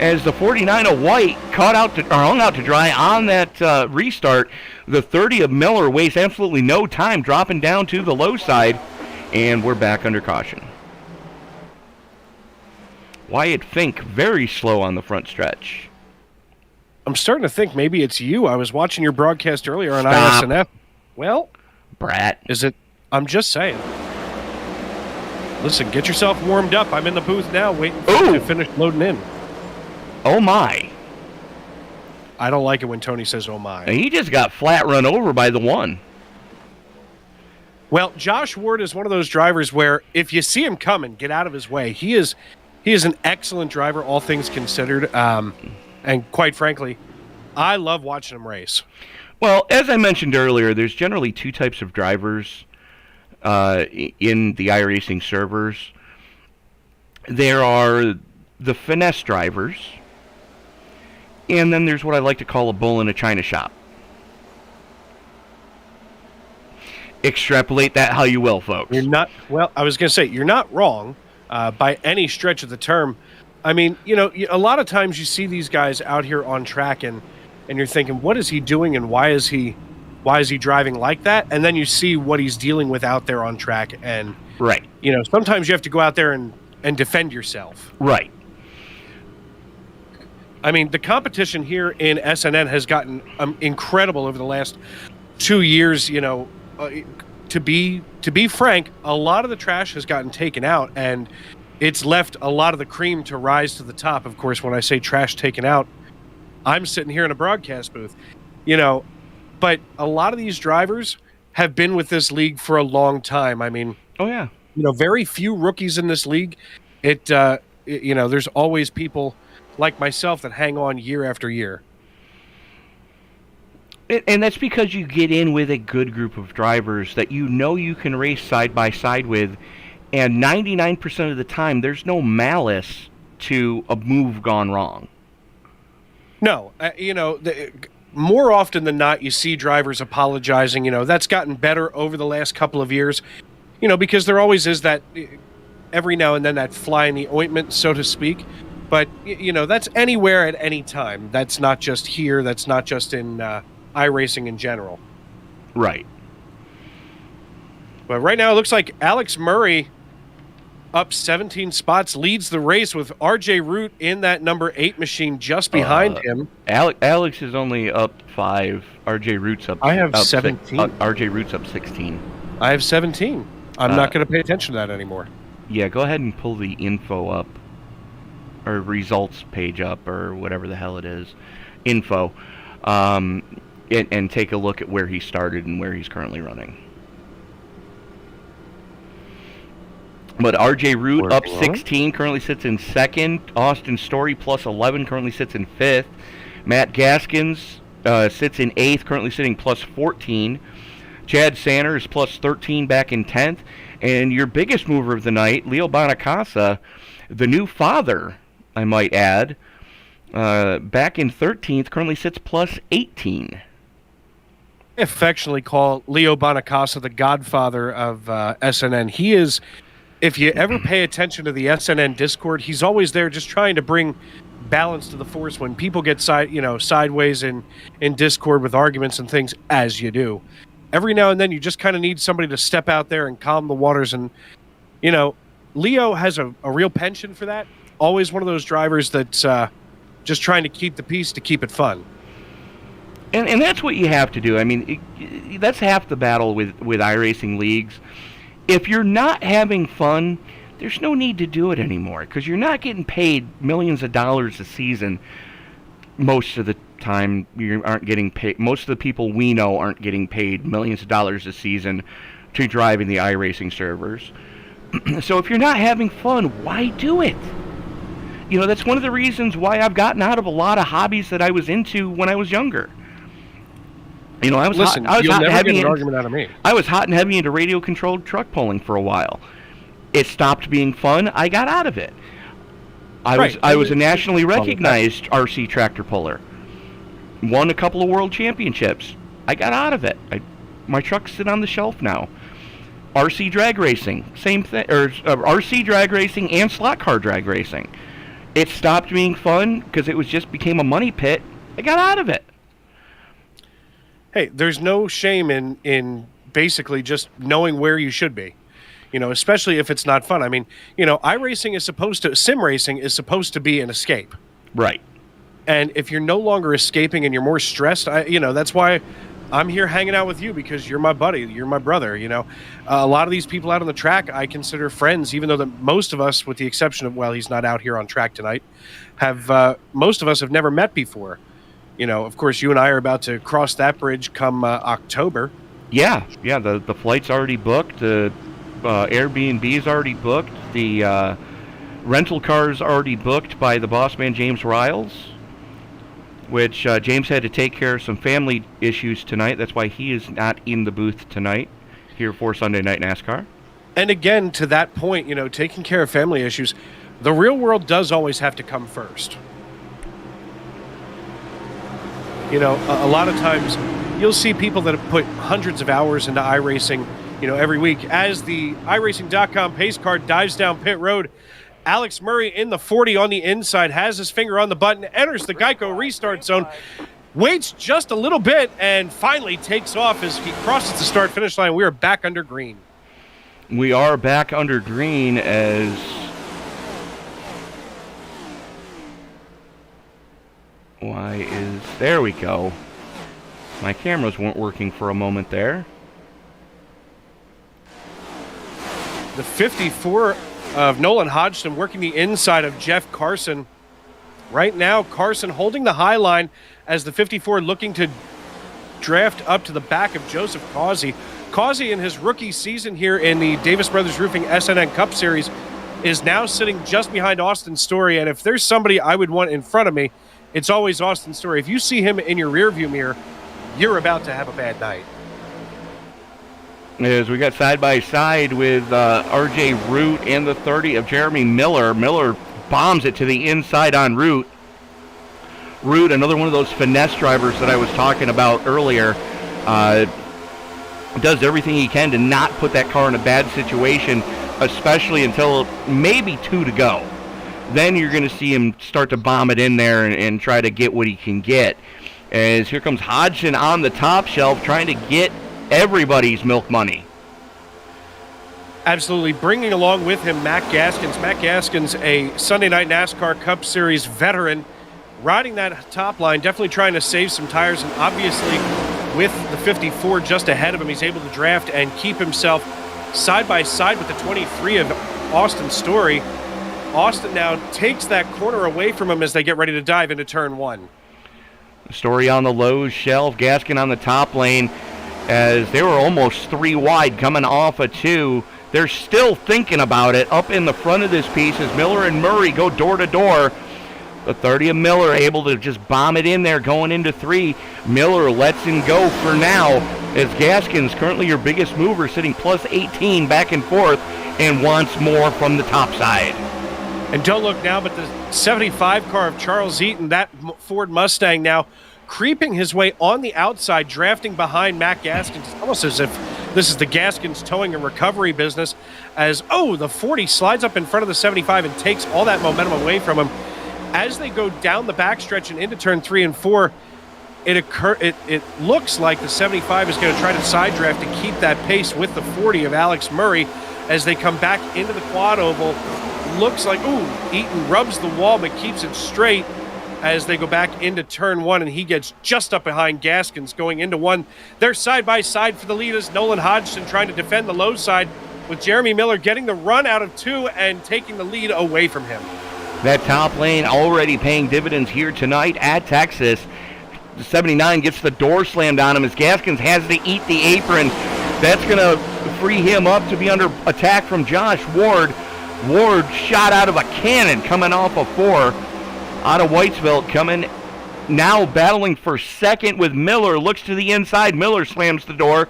as the 49 of White hung out to dry on that restart. The 30 of Miller wastes absolutely no time, dropping down to the low side, and we're back under caution. Wyatt Fink, very slow on the front stretch. I'm starting to think maybe it's you. I was watching your broadcast earlier on Stop. ISNF. Well, Brat. is it? I'm just saying. Listen, get yourself warmed up. I'm in the booth now waiting for you to finish loading in. Oh, my. I don't like it when Tony says, oh, my. And he just got flat run over by the one. Well, Josh Ward is one of those drivers where if you see him coming, get out of his way. He is an excellent driver, all things considered. And quite frankly, I love watching him race. Well, as I mentioned earlier, there's generally two types of drivers in the iRacing servers. There are the finesse drivers, and then there's what I like to call a bull in a china shop. Extrapolate that how you will, folks. You're not, well, I was going to say, you're not wrong by any stretch of the term. I mean, you know, a lot of times you see these guys out here on track and you're thinking, what is he doing and why is he driving like that? And then you see what he's dealing with out there on track. And, right. You know, sometimes you have to go out there and defend yourself. Right. I mean, the competition here in SNN has gotten incredible over the last 2 years. You know, to be frank, a lot of the trash has gotten taken out, and it's left a lot of the cream to rise to the top. Of course, when I say trash taken out, I'm sitting here in a broadcast booth, you know, but a lot of these drivers have been with this league for a long time. I mean, oh yeah, you know, very few rookies in this league. You know, there's always people like myself that hang on year after year. And that's because you get in with a good group of drivers that you know you can race side by side with, and 99% of the time there's no malice to a move gone wrong. No, you know, more often than not, you see drivers apologizing. You know, that's gotten better over the last couple of years, you know, because there always is that every now and then that fly in the ointment, so to speak. But, you know, that's anywhere at any time. That's not just here. That's not just in iRacing in general. Right. But right now it looks like Alex Murray, up 17 spots, leads the race with RJ Root in that number 8 machine just behind him. Alex is only up 5. RJ Root's up. I have 17. RJ Root's up 16. I have 17. I'm not going to pay attention to that anymore. Yeah, go ahead and pull the info up, or results page up, or whatever the hell it is, info, and take a look at where he started and where he's currently running. But RJ Root up 16, currently sits in 2nd. Austin Story plus 11, currently sits in 5th. Matt Gaskins sits in 8th, currently sitting plus 14. Chad Sanders plus 13, back in 10th. And your biggest mover of the night, Leo Bonacasa, the new father, I might add, back in 13th, currently sits plus 18. I affectionately call Leo Bonacasa the godfather of SNN. He is, if you ever pay attention to the SNN Discord, he's always there just trying to bring balance to the force when people get sideways in Discord with arguments and things, as you do. Every now and then you just kind of need somebody to step out there and calm the waters. And, you know, Leo has a real penchant for that. Always one of those drivers that's just trying to keep the peace to keep it fun. And that's what you have to do. I mean, that's half the battle with iRacing leagues. If you're not having fun, there's no need to do it anymore, because you're not getting paid millions of dollars a season. Most of the time, you aren't getting paid. Most of the people we know aren't getting paid millions of dollars a season to drive in the iRacing servers. So if you're not having fun, why do it? You know, that's one of the reasons why I've gotten out of a lot of hobbies that I was into when I was younger. You know, I was hot and heavy into radio-controlled truck pulling for a while. It stopped being fun. I got out of it. I was a nationally recognized RC tractor puller. Won a couple of world championships. I got out of it. My trucks sit on the shelf now. RC drag racing, same thing. Or RC drag racing and slot car drag racing. It stopped being fun because it became a money pit. I got out of it. Hey, there's no shame in basically just knowing where you should be. especially if it's not fun. I mean, sim racing is supposed to be an escape. Right. And if you're no longer escaping and you're more stressed, that's why I'm here hanging out with you, because you're my buddy, you're my brother. A lot of these people out on the track I consider friends, even though most of us, with the exception of, he's not out here on track tonight, most of us have never met before. Of course, you and I are about to cross that bridge come October. Yeah. The flight's already booked. The Airbnb's already booked. The rental car's already booked by the boss man, James Riles, which James had to take care of some family issues tonight. That's why he is not in the booth tonight here for Sunday Night NASCAR. And again, to that point, taking care of family issues, the real world does always have to come first. A lot of times you'll see people that have put hundreds of hours into iRacing, every week. As the iRacing.com pace car dives down pit road, Alex Murray in the 40 on the inside, has his finger on the button, enters the Geico restart zone, waits just a little bit, and finally takes off as he crosses the start-finish line. We are back under green. We are back under green as... There we go. My cameras weren't working for a moment there. The 54 of Nolan Hodgson working the inside of Jeff Carson. Right now, Carson holding the high line as the 54 looking to draft up to the back of Joseph Causey. Causey, in his rookie season here in the Davis Brothers Roofing SNN Cup Series, is now sitting just behind Austin Story. And if there's somebody I would want in front of me, it's always Austin Story. If you see him in your rearview mirror, you're about to have a bad night. As we got side-by-side with R.J. Root and the 30 of Jeremy Miller. Miller bombs it to the inside on Root. Root, another one of those finesse drivers that I was talking about earlier, does everything he can to not put that car in a bad situation, especially until maybe 2 to go. Then you're going to see him start to bomb it in there and try to get what he can get. As here comes Hodgson on the top shelf trying to get everybody's milk money. Absolutely. Bringing along with him Matt Gaskins. Matt Gaskins, a Sunday Night NASCAR Cup Series veteran, riding that top line, definitely trying to save some tires, and obviously with the 54 just ahead of him, he's able to draft and keep himself side by side with the 23 of Austin Story. Austin now takes that corner away from him as they get ready to dive into turn 1. Story on the low shelf, Gaskin on the top lane, as they were almost 3 wide coming off a 2. They're still thinking about it up in the front of this piece as Miller and Murray go door to door. The 30 of Miller able to just bomb it in there going into 3. Miller lets him go for now as Gaskins, currently your biggest mover, sitting plus 18 back and forth and wants more from the top side. And don't look now, but the 75 car of Charles Eaton, that Ford Mustang now creeping his way on the outside, drafting behind Matt Gaskins. It's almost as if this is the Gaskins towing and recovery business as, the 40 slides up in front of the 75 and takes all that momentum away from him. As they go down the backstretch and into turn 3 and 4, it looks like the 75 is going to try to side draft to keep that pace with the 40 of Alex Murray as they come back into the quad oval. Looks like, Eaton rubs the wall but keeps it straight as they go back into turn 1, and he gets just up behind Gaskins going into 1. They're side by side for the lead as Nolan Hodgson trying to defend the low side, with Jeremy Miller getting the run out of 2 and taking the lead away from him. That top lane already paying dividends here tonight at Texas. The 79 gets the door slammed on him as Gaskins has to eat the apron. That's going to free him up to be under attack from Josh Ward. Ward shot out of a cannon coming off of 4 out of Whitesville, coming now battling for second with Miller. Looks to the inside. Miller slams the door.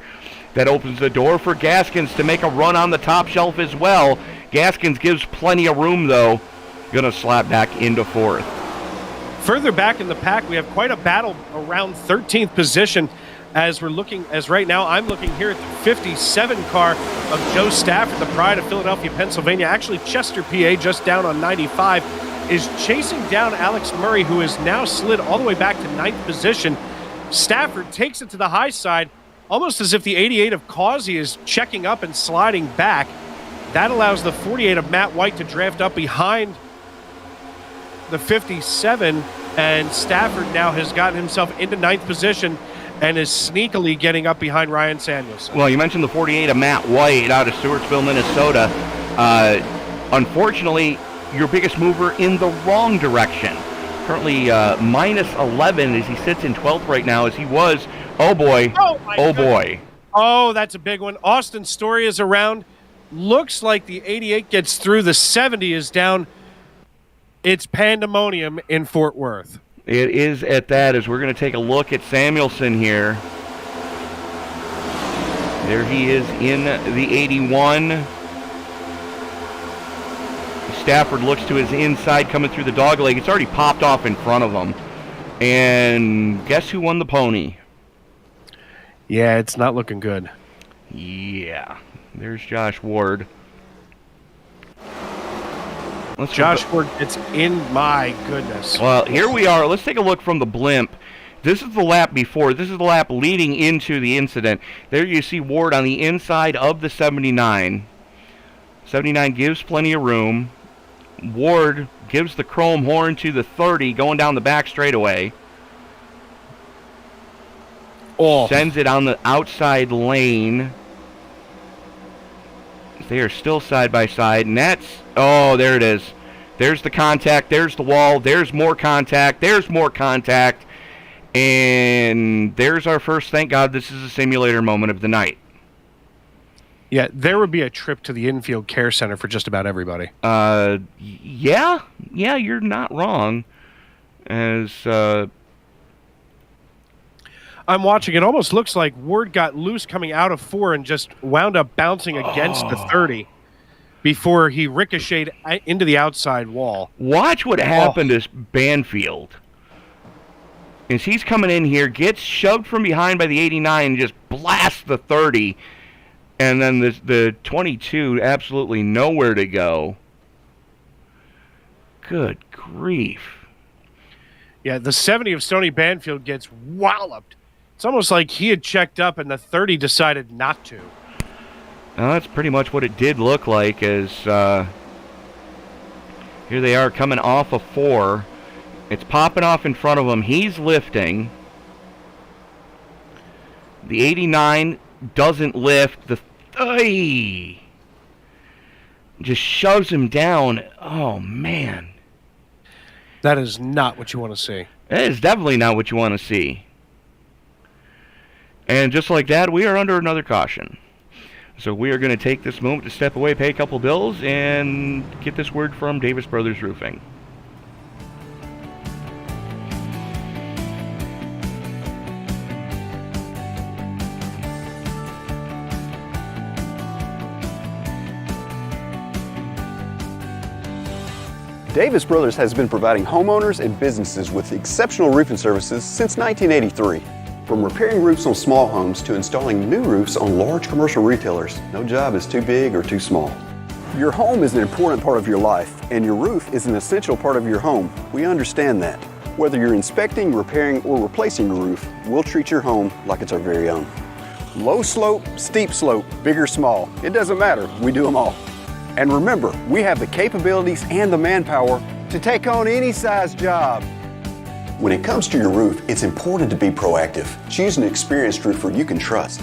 That opens the door for Gaskins to make a run on the top shelf as well. Gaskins gives plenty of room, though. Going to slap back into 4th. Further back in the pack, we have quite a battle around 13th position as right now I'm looking here at the 57 car of Joe Stafford, the pride of Philadelphia, Pennsylvania. Actually, Chester, PA, just down on 95, is chasing down Alex Murray, who is now slid all the way back to 9th position. Stafford takes it to the high side, almost as if the 88 of Causey is checking up and sliding back. That allows the 48 of Matt White to draft up behind the 57, and Stafford now has gotten himself into 9th position and is sneakily getting up behind Ryan Samuelson. Well, you mentioned the 48 of Matt White out of Stewartsville, Minnesota. Unfortunately, your biggest mover in the wrong direction. Currently minus 11 as he sits in 12th right now, as he was, oh boy, boy. Oh, that's a big one. Austin Story is around. Looks like the 88 gets through. The 70 is down. It's pandemonium in Fort Worth. It is at that, as we're going to take a look at Samuelson here. There he is in the 81. Stafford looks to his inside coming through the dog leg. It's already popped off in front of him. And guess who won the pony? Yeah, it's not looking good. Yeah. There's Josh Ward. Josh Ward, it's in, my goodness. Well, here we are. Let's take a look from the blimp. This is the lap before. This is the lap leading into the incident. There you see Ward on the inside of the 79. 79 gives plenty of room. Ward gives the chrome horn to the 30 going down the back straightaway. Oh. Sends it on the outside lane. They are still side by side, and that's, oh, there it is. There's the contact, there's the wall, there's more contact, and there's our first, thank God this is a simulator moment of the night. Yeah, there would be a trip to the infield care center for just about everybody. Yeah, you're not wrong. As I'm watching, it almost looks like Ward got loose coming out of 4 and just wound up bouncing against the 30 before he ricocheted into the outside wall. Watch what happened to Banfield. As he's coming in here, gets shoved from behind by the 89 and just blasts the 30. And then the 22, absolutely nowhere to go. Good grief. Yeah, the 70 of Stoney Banfield gets walloped. It's almost like he had checked up and the 30 decided not to. Well, that's pretty much what it did look like, as here they are coming off of 4. It's popping off in front of him. He's lifting. The 89 doesn't lift. The just shoves him down. Oh, man. That is not what you want to see. That is definitely not what you want to see. And just like that, we are under another caution. So we are going to take this moment to step away, pay a couple bills, and get this word from Davis Brothers Roofing. Davis Brothers has been providing homeowners and businesses with exceptional roofing services since 1983. From repairing roofs on small homes to installing new roofs on large commercial retailers, no job is too big or too small. Your home is an important part of your life, and your roof is an essential part of your home. We understand that. Whether you're inspecting, repairing, or replacing your roof, we'll treat your home like it's our very own. Low slope, steep slope, big or small, it doesn't matter, we do them all. And remember, we have the capabilities and the manpower to take on any size job. When it comes to your roof, it's important to be proactive. Choose an experienced roofer you can trust.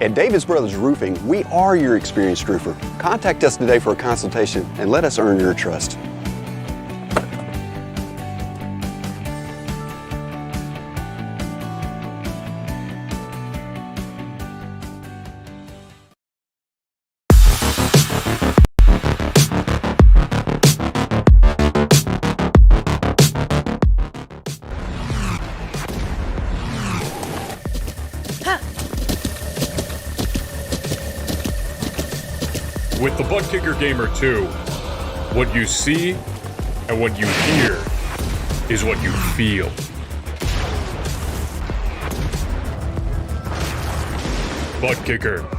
At Davis Brothers Roofing, we are your experienced roofer. Contact us today for a consultation and let us earn your trust. With the Buttkicker Gamer 2, what you see and what you hear is what you feel. Buttkicker,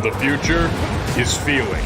the future is feeling.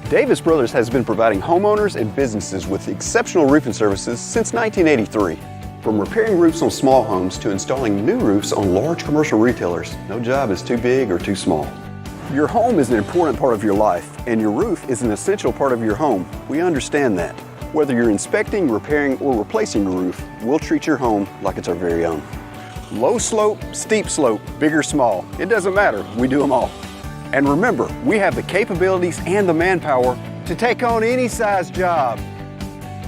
Davis Brothers has been providing homeowners and businesses with exceptional roofing services since 1983. From repairing roofs on small homes to installing new roofs on large commercial retailers, no job is too big or too small. Your home is an important part of your life, and your roof is an essential part of your home. We understand that. Whether you're inspecting, repairing, or replacing your roof, we'll treat your home like it's our very own. Low slope, steep slope, big or small, it doesn't matter, we do them all. And remember, we have the capabilities and the manpower to take on any size job.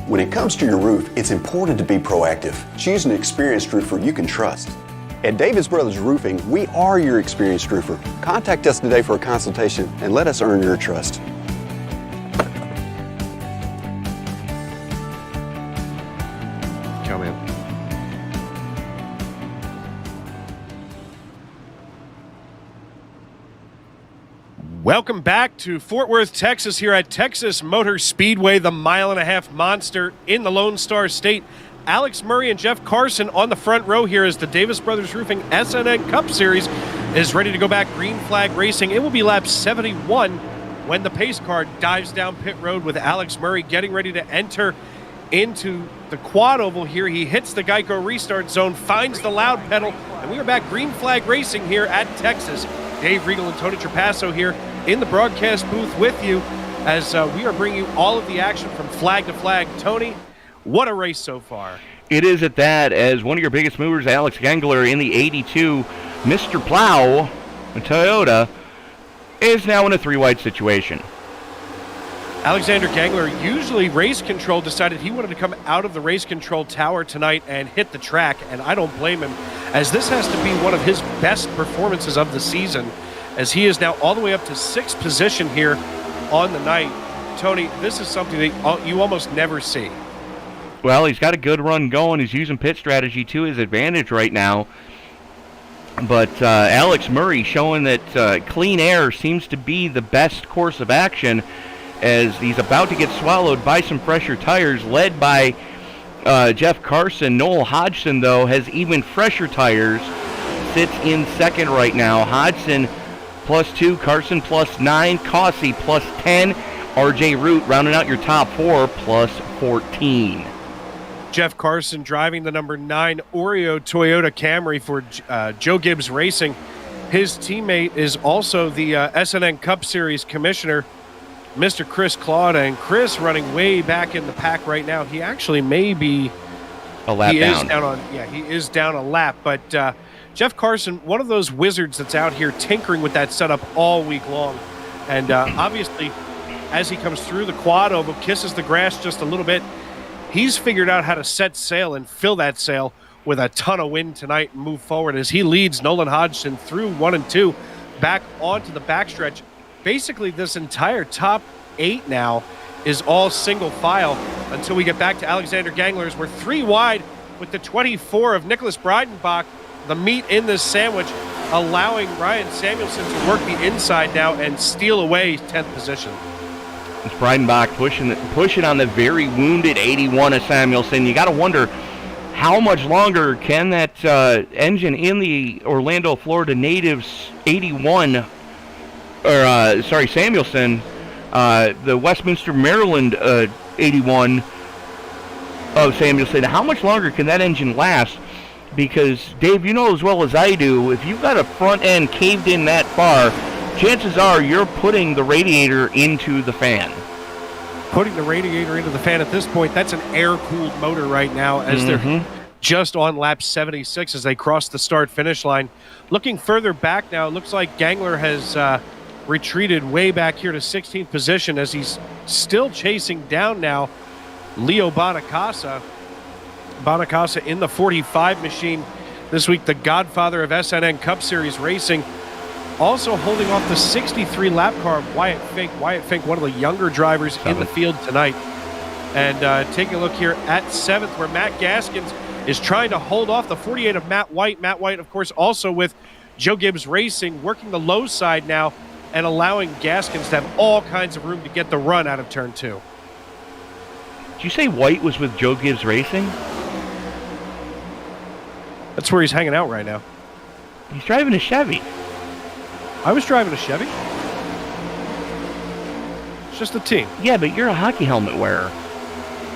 When it comes to your roof, it's important to be proactive. Choose an experienced roofer you can trust. At Davis Brothers Roofing, we are your experienced roofer. Contact us today for a consultation and let us earn your trust. Come in. Welcome back to Fort Worth, Texas, here at Texas Motor Speedway, the mile-and-a-half monster in the Lone Star State. Alex Murray and Jeff Carson on the front row here as the Davis Brothers Roofing SNN Cup Series is ready to go back green flag racing. It will be lap 71 when the pace car dives down pit road with Alex Murray getting ready to enter into the quad oval here. He hits the Geico restart zone, finds the loud pedal, and we are back green flag racing here at Texas. Dave Regal and Tony Trapasso here in the broadcast booth with you as we are bringing you all of the action from flag to flag. Tony, what a race so far. It is at that, as one of your biggest movers, Alex Gangler, in the 82 Mr. Plow, a Toyota, is now in a three-wide situation. Alexander Gangler, usually race control, decided he wanted to come out of the race control tower tonight and hit the track, and I don't blame him, as this has to be one of his best performances of the season, as he is now all the way up to 6th position here on the night. Tony, this is something that you almost never see. Well, he's got a good run going. He's using pit strategy to his advantage right now. But Alex Murray showing that clean air seems to be the best course of action, as he's about to get swallowed by some fresher tires led by Jeff Carson. Noel Hodgson, though, has even fresher tires, sits in second right now. Hodgson +2, Carson +9, Cossey +10, RJ Root rounding out your top four +14. Jeff Carson driving the number 9 Oreo Toyota Camry for Joe Gibbs Racing. His teammate is also the SNN Cup Series commissioner, Mr. Chris Claude, and Chris running way back in the pack right now. He actually may be a lap down. He is down a lap. But Jeff Carson, one of those wizards that's out here tinkering with that setup all week long. And obviously, as he comes through the quad oval, kisses the grass just a little bit, he's figured out how to set sail and fill that sail with a ton of wind tonight and move forward as he leads Nolan Hodgson through 1 and 2 back onto the backstretch. Basically, this entire top 8 now is all single file until we get back to Alexander Gangler's. We're 3 wide with the 24 of Nicholas Breidenbach, the meat in this sandwich, allowing Ryan Samuelson to work the inside now and steal away 10th position. It's Breidenbach pushing on the very wounded 81 of Samuelson. You got to wonder how much longer can that engine in the Orlando, Florida natives 81, Samuelson, the Westminster, Maryland 81 of Samuelson. How much longer can that engine last? Because, Dave, you know as well as I do, if you've got a front end caved in that far, chances are you're putting the radiator into the fan. Putting the radiator into the fan at this point, that's an air-cooled motor right now as they're just on lap 76 as they cross the start-finish line. Looking further back now, it looks like Gangler has retreated way back here to 16th position as he's still chasing down now Leo Bonacasa. Bonacasa in the 45 machine this week, the godfather of SNN Cup Series racing. Also holding off the 63 lap car of Wyatt Fink. Wyatt Fink, one of the younger drivers in the field tonight. And taking a look here at 7th, where Matt Gaskins is trying to hold off the 48 of Matt White. Matt White, of course, also with Joe Gibbs Racing, working the low side now and allowing Gaskins to have all kinds of room to get the run out of turn 2. Did you say White was with Joe Gibbs Racing? That's where he's hanging out right now. He's driving a Chevy. I was driving a Chevy. just a team. Yeah, but you're a hockey helmet wearer.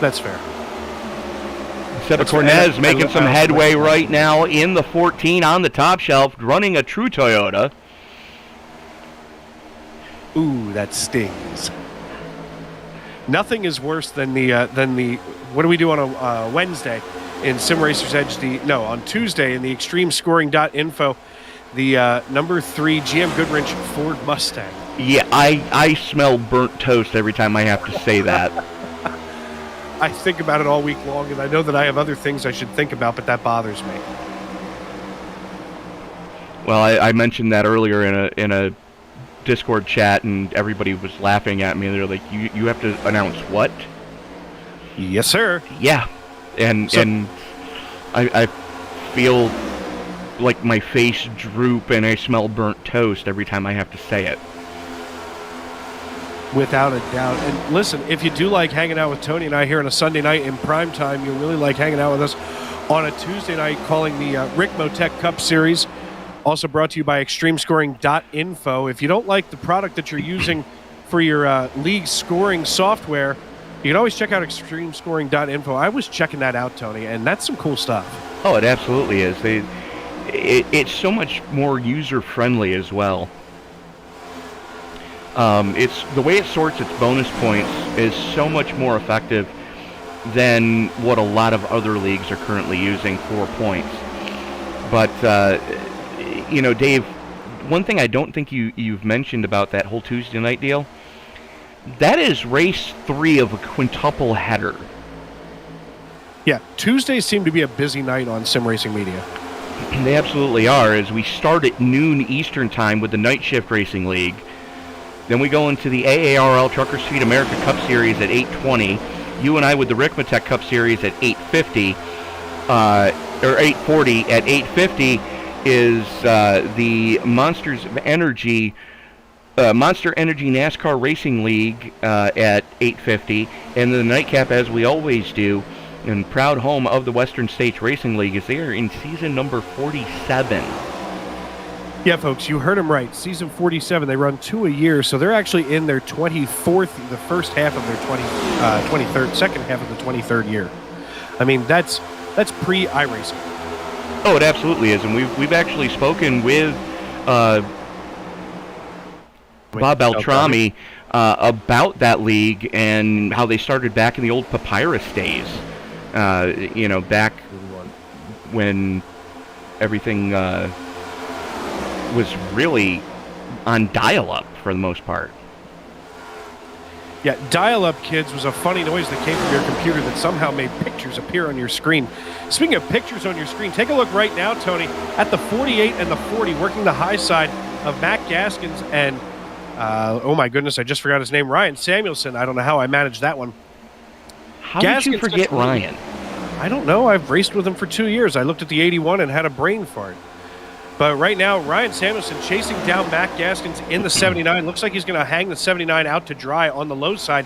That's fair. Seba Cornez making some headway right now in the 14 on the top shelf, running a true Toyota. Ooh, that stings. Nothing is worse than the what do we do on a Wednesday in Sim Racers Edge? On Tuesday in the Extreme Scoring.info, the number 3 GM Goodwrench Ford Mustang. Yeah, I smell burnt toast every time I have to say that. I think about it all week long, and I know that I have other things I should think about, but that bothers me. Well, I mentioned that earlier in a Discord chat, and everybody was laughing at me. They're like, "You have to announce what?" Yes, sir. Yeah, and I feel like my face droop, and I smell burnt toast every time I have to say it. Without a doubt. And listen, if you do like hanging out with Tony and I here on a Sunday night in prime time, you'll really like hanging out with us on a Tuesday night calling the Rick Motec Cup Series. Also brought to you by extremescoring.info. If you don't like the product that you're using for your league scoring software, you can always check out extremescoring.info. I was checking that out, Tony, and that's some cool stuff. Oh, it absolutely is. It's so much more user-friendly as well. It's the way it sorts its bonus points is so much more effective than what a lot of other leagues are currently using for points. But Dave, one thing I don't think you've mentioned about that whole Tuesday night deal, that is race 3 of a quintuple header. Yeah, Tuesdays seem to be a busy night on Sim Racing Media. They absolutely are, as we start at noon Eastern time with the Night Shift Racing League. Then we go into the AARL Trucker Speed America Cup Series at 8:20. You and I with the Rick Motec Cup Series at 8:50, or 8:40. At 8:50 is the Monster Energy NASCAR Racing League at 8:50, and the nightcap, as we always do, and proud home of the Western States Racing League, is there in season number 47. Yeah, folks, you heard them right. Season 47, they run 2 a year, so they're actually in their 24th, the first half of their 23rd, second half of the 23rd year. I mean, that's pre-iRacing. Oh, it absolutely is, and we've actually spoken with Bob Beltrami about that league and how they started back in the old Papyrus days. Back when everything was really on dial-up for the most part. Yeah, dial-up, kids, was a funny noise that came from your computer that somehow made pictures appear on your screen. Speaking of pictures on your screen, take a look right now, Tony, at the 48 and the 40, working the high side of Matt Gaskins and, oh my goodness, I just forgot his name, Ryan Samuelson. I don't know how I managed that one. How did you forget Ryan? I don't know. I've raced with him for 2 years. I looked at the 81 and had a brain fart. But right now, Ryan Samuelson chasing down Matt Gaskins in the 79. Looks like he's going to hang the 79 out to dry on the low side.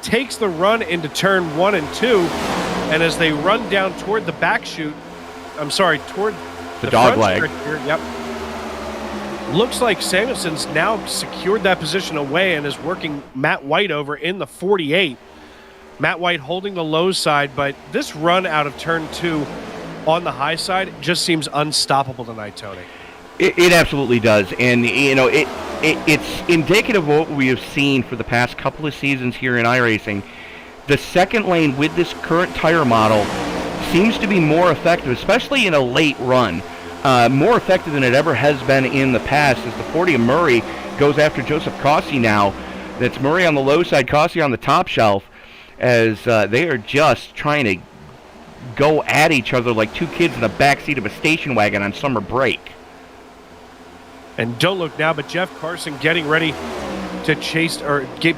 Takes the run into turn 1 and 2. And as they run down toward the back chute, toward the dog leg. Here, yep. Looks like Samuelson's now secured that position away and is working Matt White over in the 48. Matt White holding the low side, but this run out of turn 2 on the high side just seems unstoppable tonight, Tony. It absolutely does, and it's indicative of what we have seen for the past couple of seasons here in iRacing. The second lane with this current tire model seems to be more effective, especially in a late run. More effective than it ever has been in the past, as the 40 of Murray goes after Joseph Cossey now. That's Murray on the low side, Cossey on the top shelf, as they are just trying to go at each other like two kids in the back seat of a station wagon on summer break. And don't look now, but Jeff Carson getting ready to chase,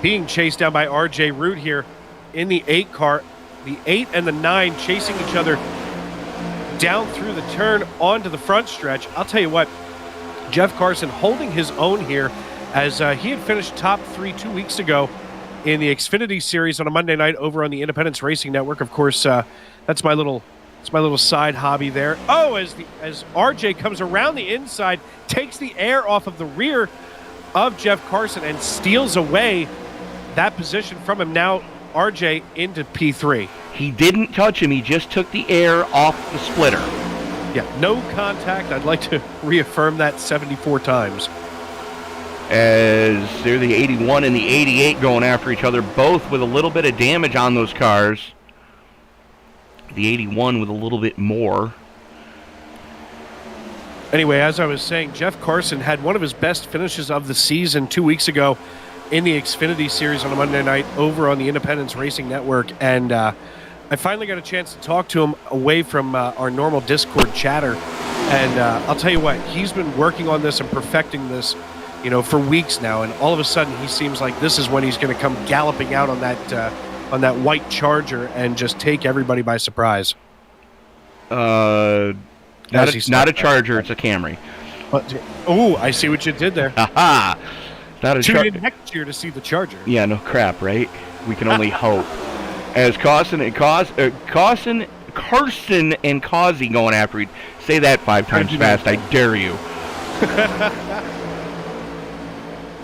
being chased down by RJ Root here in the 8 car. The 8 and the 9 chasing each other down through the turn onto the front stretch. I'll tell you what, Jeff Carson holding his own here, as he had finished top 3 2 weeks ago in the Xfinity Series on a Monday night over on the Independence Racing Network. Of course, that's my little side hobby there. Oh, as RJ comes around the inside, takes the air off of the rear of Jeff Carson and steals away that position from him. Now RJ into P3. He didn't touch him. He just took the air off the splitter. Yeah, no contact. I'd like to reaffirm that 74 times. As they're the 81 and the 88 going after each other, both with a little bit of damage on those cars. The 81 with a little bit more. Anyway, as I was saying, Jeff Carson had one of his best finishes of the season 2 weeks ago in the Xfinity Series on a Monday night over on the Independence Racing Network. And I finally got a chance to talk to him away from our normal Discord chatter. And I'll tell you what, he's been working on this and perfecting this, for weeks now. And all of a sudden, he seems like this is when he's going to come galloping out on that white Charger and just take everybody by surprise. Not a Charger, it's a Camry. Oh, I see what you did there. Aha! Not a Tune in next year to see the Charger. Yeah, no crap, right? We can only hope. As Carson and Causey going after each. Say that 5 times fast, I dare you.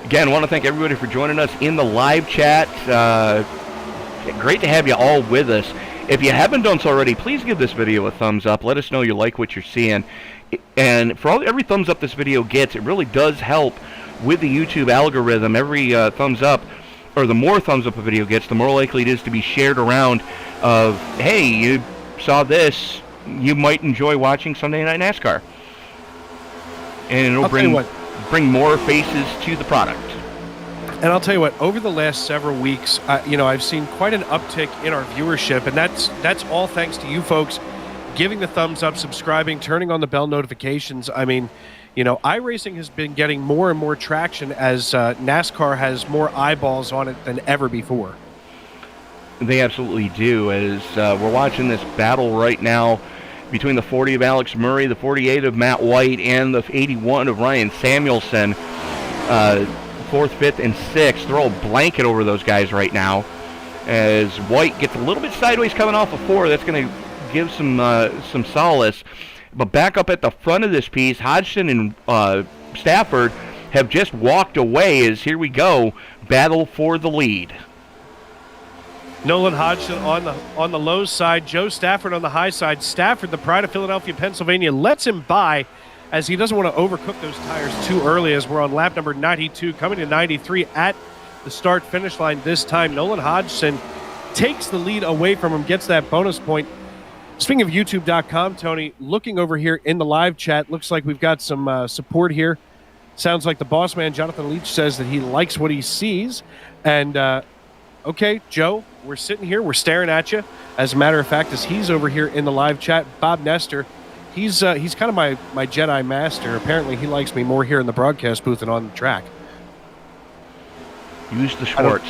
Again, I want to thank everybody for joining us in the live chat. Great to have you all with us. If you haven't done so already, please give this video a thumbs up. Let us know you like what you're seeing. And for every thumbs up this video gets, it really does help with the YouTube algorithm. Every thumbs up, or the more thumbs up a video gets, the more likely it is to be shared around of, hey, you saw this, you might enjoy watching Sunday Night NASCAR. And it'll bring more faces to the product. And I'll tell you what, over the last several weeks, I've seen quite an uptick in our viewership, and that's all thanks to you folks giving the thumbs up, subscribing, turning on the bell notifications. I mean, iRacing has been getting more and more traction as NASCAR has more eyeballs on it than ever before. They absolutely do. As we're watching this battle right now between the 40 of Alex Murray, the 48 of Matt White, and the 81 of Ryan Samuelson. 4th, 5th, and 6th. Throw a blanket over those guys right now. As White gets a little bit sideways coming off of 4, that's going to give some solace. But back up at the front of this piece, Hodgson and Stafford have just walked away. As here we go, battle for the lead. Nolan Hodgson on the low side, Joe Stafford on the high side. Stafford, the pride of Philadelphia, Pennsylvania, lets him by, as he doesn't want to overcook those tires too early, as we're on lap number 92, coming to 93 at the start-finish line this time. Nolan Hodgson takes the lead away from him, gets that bonus point. Speaking of YouTube.com, Tony, looking over here in the live chat, looks like we've got some support here. Sounds like the boss man, Jonathan Leach, says that he likes what he sees. And, okay, Joe, we're sitting here, we're staring at you. As a matter of fact, as he's over here in the live chat, Bob Nestor, he's kind of my Jedi master. Apparently, he likes me more here in the broadcast booth than on the track. Use the Schwartz.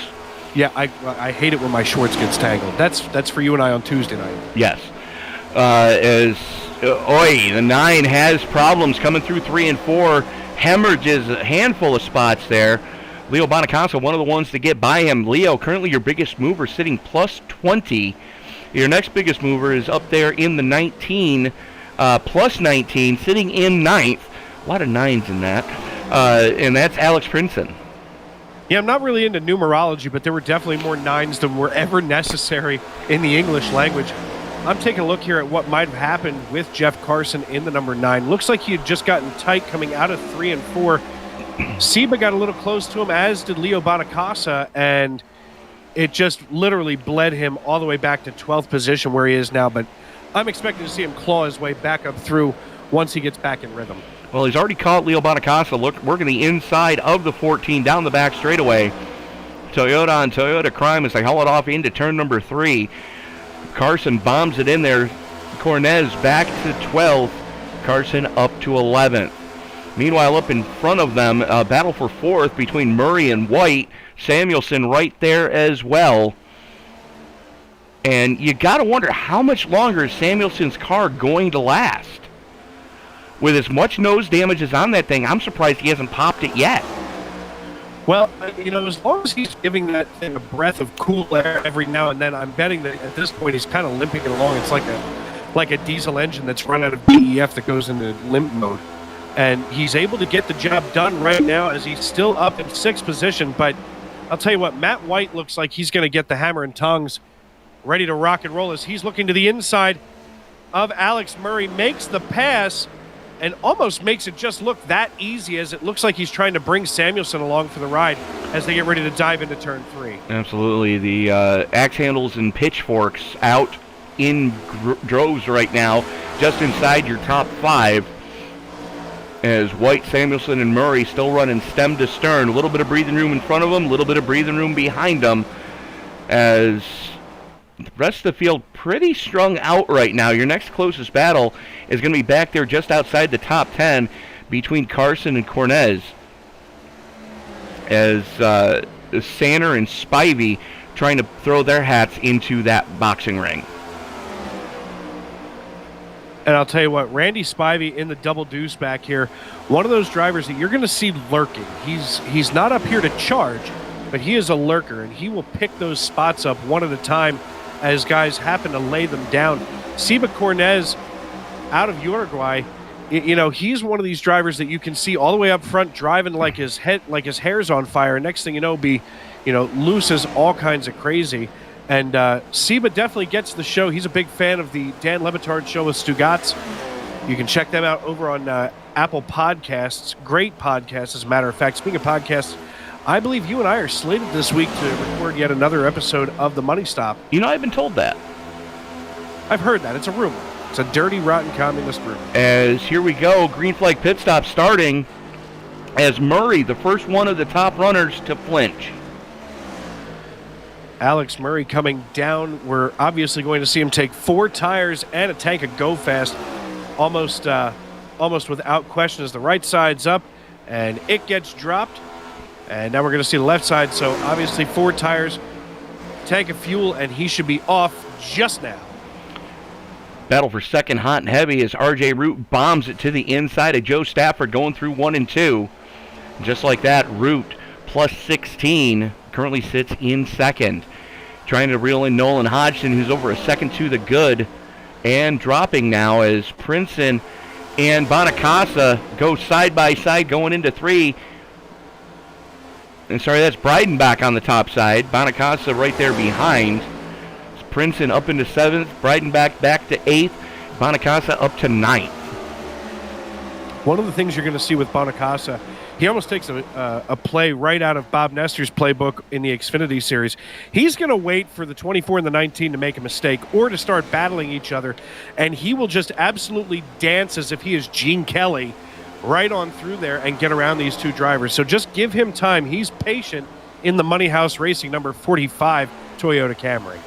Yeah, I hate it when my Schwartz gets tangled. That's for you and I on Tuesday night. Yes. The 9 has problems coming through 3 and 4. Hemorrhages a handful of spots there. Leo Bonacasa, one of the ones to get by him. Leo, currently your biggest mover, sitting plus 20. Your next biggest mover is up there in the 19, plus 19, sitting in 9th. A lot of 9s in that. And that's Alex Princeton. Yeah, I'm not really into numerology, but there were definitely more 9s than were ever necessary in the English language. I'm taking a look here at what might have happened with Jeff Carson in the number 9. Looks like he had just gotten tight coming out of 3 and 4. Seba got a little close to him, as did Leo Bonacasa, and it just literally bled him all the way back to 12th position where he is now. But I'm expecting to see him claw his way back up through once he gets back in rhythm. Well, he's already caught Leo Bonacasa working the inside of the 14 down the back straightaway. Toyota on Toyota crime as they haul it off into turn number 3. Carson bombs it in there. Cornez back to 12th. Carson up to 11th. Meanwhile, up in front of them, a battle for 4th between Murray and White. Samuelson right there as well. And you got to wonder, how much longer is Samuelson's car going to last? With as much nose damage as on that thing, I'm surprised he hasn't popped it yet. Well, as long as he's giving that thing a breath of cool air every now and then, I'm betting that at this point he's kind of limping it along. It's like a diesel engine that's run out of DEF that goes into limp mode. And he's able to get the job done right now as he's still up in 6th position. But I'll tell you what, Matt White looks like he's going to get the hammer and tongs ready to rock and roll as he's looking to the inside of Alex Murray, makes the pass, and almost makes it just look that easy, as it looks like he's trying to bring Samuelson along for the ride as they get ready to dive into turn 3. Absolutely. The axe handles and pitchforks out in droves right now, just inside your top 5, as White, Samuelson, and Murray still running stem to stern. A little bit of breathing room in front of them, a little bit of breathing room behind them, as the rest of the field pretty strung out right now. Your next closest battle is going to be back there just outside the top 10 between Carson and Cornez, as Sanner and Spivey trying to throw their hats into that boxing ring. And I'll tell you what, Randy Spivey in the double deuce back here, one of those drivers that you're going to see lurking. He's not up here to charge, but he is a lurker, and he will pick those spots up one at a time as guys happen to lay them down. Seba Cornez out of Uruguay, he's one of these drivers that you can see all the way up front driving like his hair's on fire. Next thing you know, loose as all kinds of crazy. And Seba definitely gets the show. He's a big fan of the Dan Lebitard show with Stugatz. You can check them out over on Apple Podcasts. Great podcast, as a matter of fact. Speaking of podcasts, I believe you and I are slated this week to record yet another episode of The Money Stop. I've been told that. I've heard that. It's a rumor. It's a dirty, rotten communist rumor. As here we go, green flag pit stop starting, as Murray, the first one of the top runners to flinch. Alex Murray coming down. We're obviously going to see him take 4 tires and a tank of Go Fast almost without question, as the right side's up and it gets dropped. And now we're going to see the left side. So obviously 4 tires, tank of fuel, and he should be off just now. Battle for second, hot and heavy, as RJ Root bombs it to the inside of Joe Stafford, going through 1 and 2. Just like that, Root plus 16 currently sits in second. Trying to reel in Nolan Hodgson, who's over a second to the good, and dropping now as Princeton and Bonacasa go side by side going into 3. And sorry, that's Breidenbach on the top side. Bonacasa right there behind. Princeton up into 7th. Breidenbach back to 8th. Bonacasa up to 9th. One of the things you're going to see with Bonacasa, he almost takes a play right out of Bob Nestor's playbook in the Xfinity Series. He's going to wait for the 24 and the 19 to make a mistake or to start battling each other, and he will just absolutely dance as if he is Gene Kelly right on through there and get around these 2 drivers. So just give him time. He's patient in the Money House Racing number 45 Toyota Camry.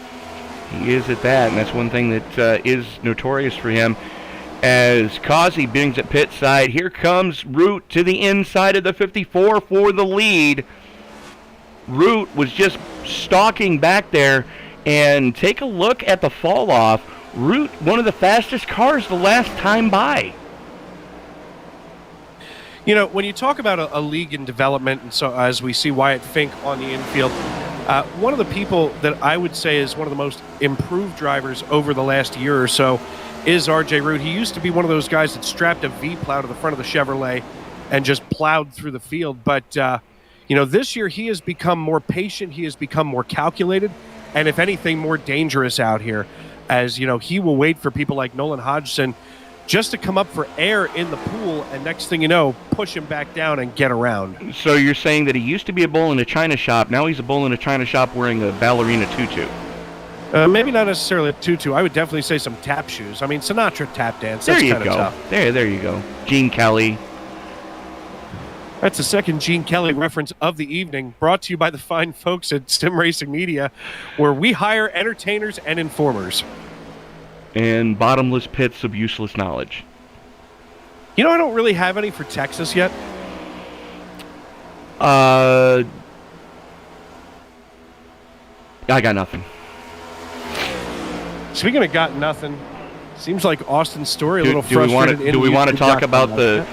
He is at that, and that's one thing that is notorious for him. As Causey brings it pit side, here comes Root to the inside of the 54 for the lead. Root was just stalking back there, and take a look at the fall off. Root, one of the fastest cars the last time by. When you talk about a league in development, and so as we see Wyatt Fink on the infield, one of the people that I would say is one of the most improved drivers over the last year or so is RJ Root. He used to be one of those guys that strapped a V-plow to the front of the Chevrolet and just plowed through the field. But, this year he has become more patient. He has become more calculated, and if anything, more dangerous out here. As, he will wait for people like Nolan Hodgson just to come up for air in the pool, and next thing you know, push him back down and get around. So you're saying that he used to be a bull in a china shop, now he's a bull in a china shop wearing a ballerina tutu. Maybe not necessarily a tutu. I would definitely say some tap shoes. I mean, Sinatra tap dance. That's there you kind go. of tough. There you go. Gene Kelly. That's the second Gene Kelly reference of the evening, brought to you by the fine folks at Sim Racing Media, where we hire entertainers and informers. And bottomless pits of useless knowledge. I don't really have any for Texas yet. I got nothing. Speaking of got nothing, seems like Austin's story a little frustrated. Do we want to talk about the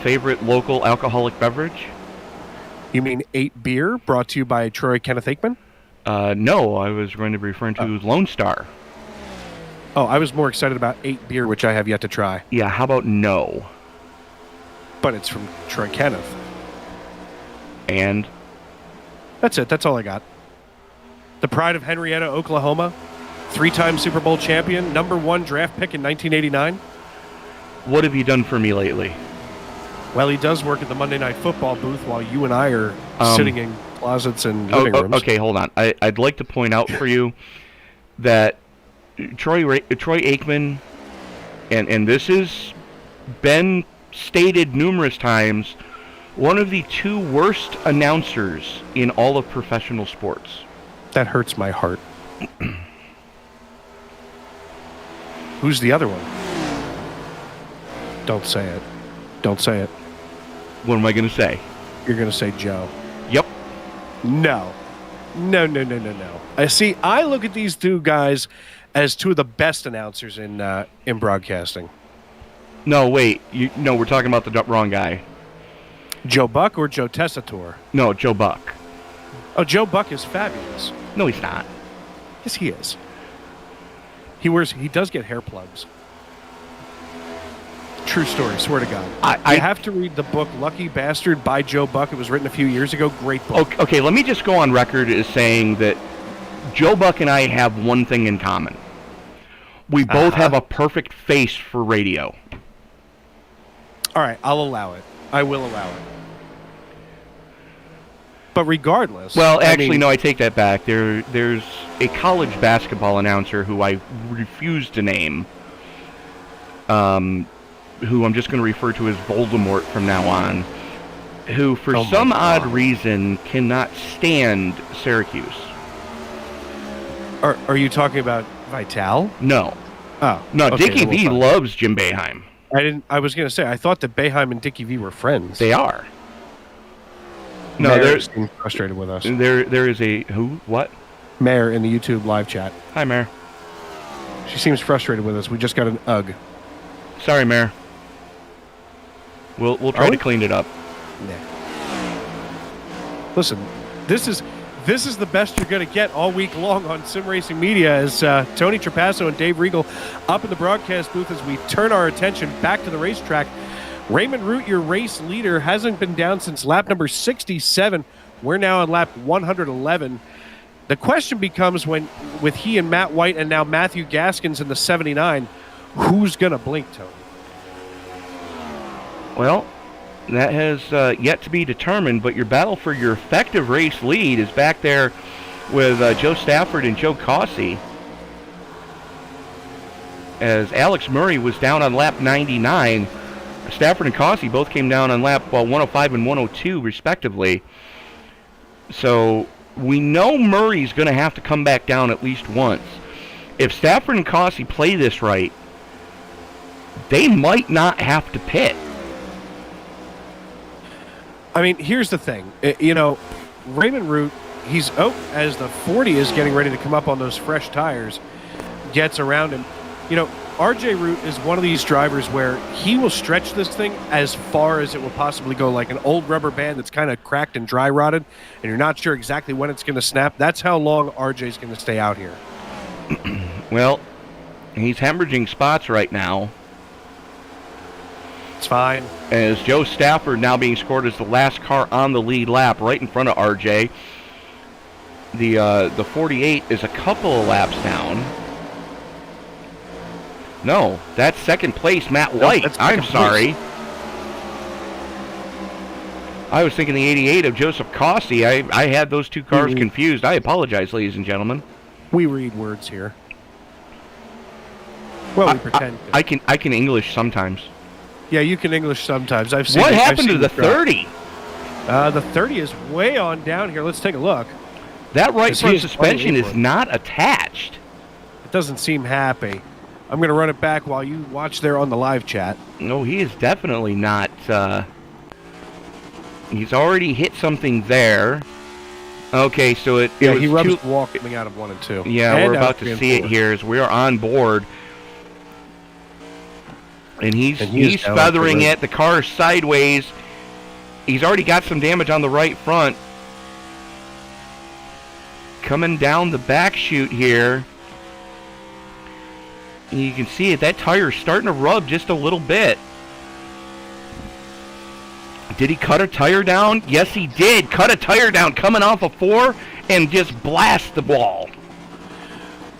favorite local alcoholic beverage? You mean 8 Beer, brought to you by Troy Kenneth Aikman? No, I was going to be referring to Lone Star. Oh, I was more excited about 8 Beer, which I have yet to try. Yeah, how about no? But it's from Troy Kenneth. And That's it. That's all I got. The pride of Henrietta, Oklahoma, 3-time Super Bowl champion, #1 draft pick in 1989. What have you done for me lately? Well, he does work at the Monday Night Football booth while you and I are sitting in closets and living rooms. Okay, hold on. I'd like to point out for you that Troy Aikman, and this has been stated numerous times, one of the 2 worst announcers in all of professional sports. That hurts my heart. Who's the other one? Don't say it. Don't say it. What am I going to say? You're going to say Joe. Yep. No. No. I see. I look at these 2 guys as 2 of the best announcers in broadcasting. No, wait. We're talking about the wrong guy. Joe Buck or Joe Tessitore? No, Joe Buck. Oh, Joe Buck is fabulous. No, he's not. Yes, he is. He does get hair plugs. True story, swear to God. I have to read the book Lucky Bastard by Joe Buck. It was written a few years ago. Great book. Okay, let me just go on record as saying that Joe Buck and I have one thing in common. We both have a perfect face for radio. All right, I'll allow it. I will allow it. But regardless... Well, actually, no, I take that back. There's a college basketball announcer who I refuse to name, who I'm just going to refer to as Voldemort from now on, who for some odd reason cannot stand Syracuse. Are you talking about Vital? No. Oh. No, okay, Dickie V loves Jim Boeheim. I was going to say, I thought that Boeheim and Dickie V were friends. They are. No, Mayor seems frustrated with us. There is a... Who? What? Mayor in the YouTube live chat. Hi, Mayor. She seems frustrated with us. We just got an UG. Sorry, Mayor. We'll try to clean it up. Yeah. Listen, this is the best you're going to get all week long on Sim Racing Media as Tony Trapasso and Dave Regal up in the broadcast booth as we turn our attention back to the racetrack. Raymond Root, your race leader, hasn't been down since lap number 67. We're now on lap 111. The question becomes with he and Matt White and now Matthew Gaskins in the 79, who's going to blink, Tony? Well, that has yet to be determined, but your battle for your effective race lead is back there with Joe Stafford and Joe Cossey. As Alex Murray was down on lap 99, Stafford and Cossey both came down on lap 105 and 102, respectively. So we know Murray's going to have to come back down at least once. If Stafford and Cossey play this right, they might not have to pit. I mean, here's the thing. Raymond Root, as the 40 is getting ready to come up on those fresh tires, gets around him. RJ Root is one of these drivers where he will stretch this thing as far as it will possibly go, like an old rubber band that's kind of cracked and dry rotted, and you're not sure exactly when it's going to snap. That's how long RJ's going to stay out here. Well, he's hemorrhaging spots right now. It's fine. As Joe Stafford now being scored as the last car on the lead lap right in front of RJ. The 48 is a couple of laps down. No, that's second place, Matt White. I'm sorry. I was thinking the 88 of Joseph Cossey. I had those 2 cars confused. I apologize, ladies and gentlemen. We read words here. Well, we pretend to. I can English sometimes. Yeah, you can English sometimes. I've seen. What happened to the 30? The 30 is way on down here. Let's take a look. That right front suspension is not attached. It doesn't seem happy. I'm going to run it back while you watch there on the live chat. No, he is definitely not. He's already hit something there. Okay, so he rubs the wall coming out of 1 and 2. Yeah, and we're about to see it here as we are on board. And he's feathering it. The car is sideways. He's already got some damage on the right front. Coming down the back chute here. And you can see it. That tire's starting to rub just a little bit. Did he cut a tire down? Yes, he did. Cut a tire down coming off a 4 and just blast the ball.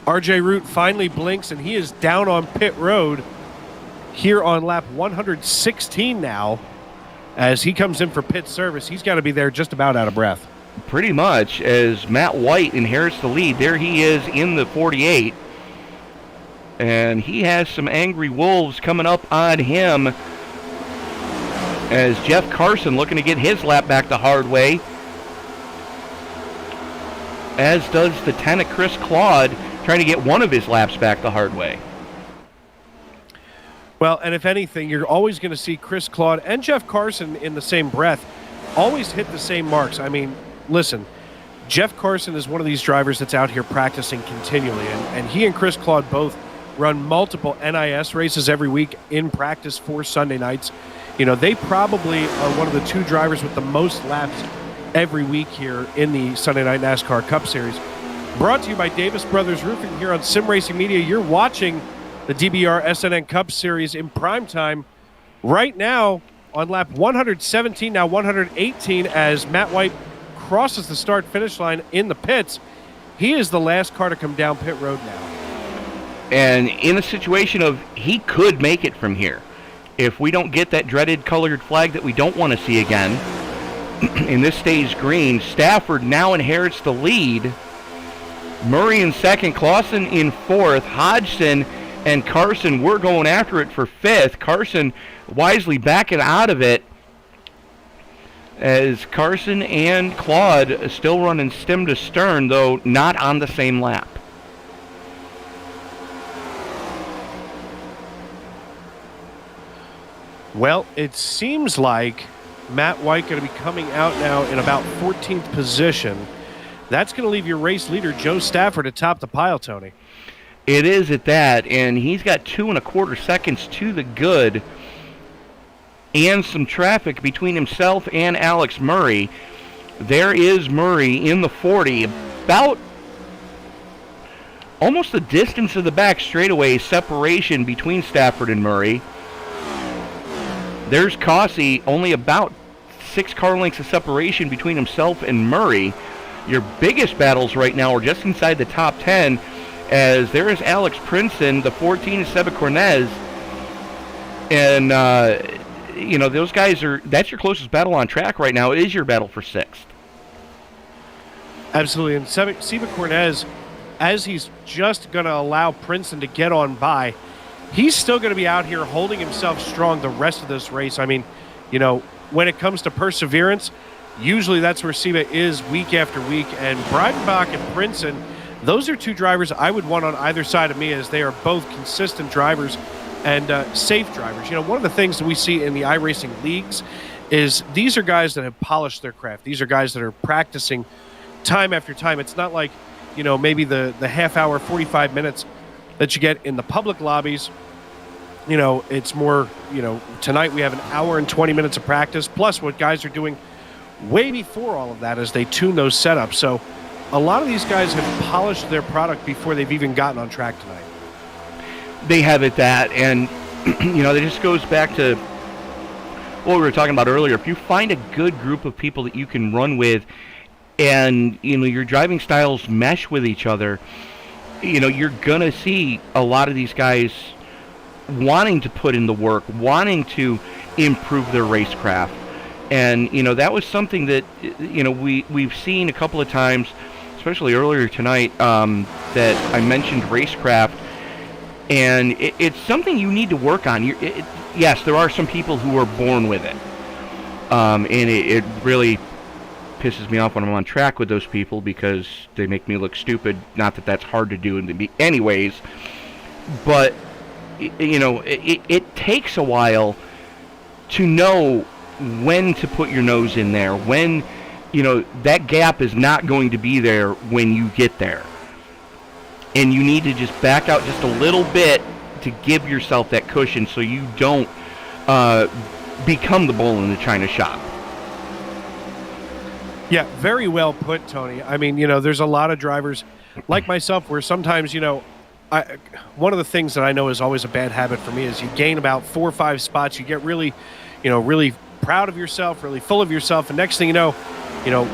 RJ Root finally blinks, and he is down on pit road here on lap 116 now. As he comes in for pit service, he's got to be there just about out of breath. Pretty much, as Matt White inherits the lead. There he is in the 48. And he has some angry wolves coming up on him, as Jeff Carson looking to get his lap back the hard way, as does the 10 of Chris Claude, trying to get one of his laps back the hard way. Well, and if anything, you're always going to see Chris Claude and Jeff Carson in the same breath always hit the same marks. I mean, listen, Jeff Carson is one of these drivers that's out here practicing continually, and he and Chris Claude both run multiple NIS races every week in practice for Sunday nights. You know, they probably are one of the two drivers with the most laps every week here in the Sunday Night NASCAR Cup Series. Brought to you by Davis Brothers Roofing here on Sim Racing Media. You're watching the DBR SNN Cup Series in prime time right now on lap 117, now 118, as Matt White crosses the start-finish line in the pits. He is the last car to come down pit road now. And in a situation of he could make it from here. If we don't get that dreaded colored flag that we don't want to see again, and this stays green, Stafford now inherits the lead. Murray in second, Clausen in fourth, Hodgson and Carson were going after it for fifth. Carson wisely backing out of it, as Carson and Claude still running stem to stern, though not on the same lap. Well, it seems like Matt White going to be coming out now in about 14th position. That's going to leave your race leader, Joe Stafford, atop the pile, Tony. It is at that, and he's got 2 1/4 seconds to the good, and some traffic between himself and Alex Murray. There is Murray in the 40, about almost the distance of the back straightaway separation between Stafford and Murray. There's Cossey, only about 6 car lengths of separation between himself and Murray. Your biggest battles right now are just inside the top 10, as there is Alex Princeton, the 14 is Seba Cornez, and you know, those guys are, that's your closest battle on track right now, is your battle for 6th. Absolutely, and Seba Cornez, as he's just going to allow Princeton to get on by, he's still going to be out here holding himself strong the rest of this race. I mean, you know, when it comes to perseverance, usually that's where Seba is week after week. And Breidenbach and Princeton, those are two drivers I would want on either side of me, as they are both consistent drivers and safe drivers. You know, one of the things that we see in the iRacing leagues is these are guys that have polished their craft. These are guys that are practicing time after time. It's not like, you know, maybe the half hour, 45 minutes that you get in the public lobbies. You know, it's more, you know, tonight we have an hour and 20 minutes of practice, plus what guys are doing way before all of that as they tune those setups. So a lot of these guys have polished their product before they've even gotten on track tonight. They have it that, and, you know, it just goes back to what we were talking about earlier. If you find a good group of people that you can run with, and, you know, your driving styles mesh with each other, you know, you're going to see a lot of these guys wanting to put in the work, wanting to improve their racecraft. And, you know, that was something that, you know, we've seen a couple of times, especially earlier tonight, that I mentioned racecraft. And it's something you need to work on. Yes, there are some people who are born with it. And it really pisses me off when I'm on track with those people, because they make me look stupid. Not that that's hard to do anyways. But, you know, it takes a while to know when to put your nose in there, when, you know, that gap is not going to be there when you get there. And you need to just back out just a little bit to give yourself that cushion so you don't become the bull in the china shop. Yeah, very well put, Tony. I mean, you know, there's a lot of drivers like myself where sometimes, you know, one of the things that I know is always a bad habit for me is you gain about 4 or 5 spots. You get really, you know, really proud of yourself, really full of yourself, and next thing you know,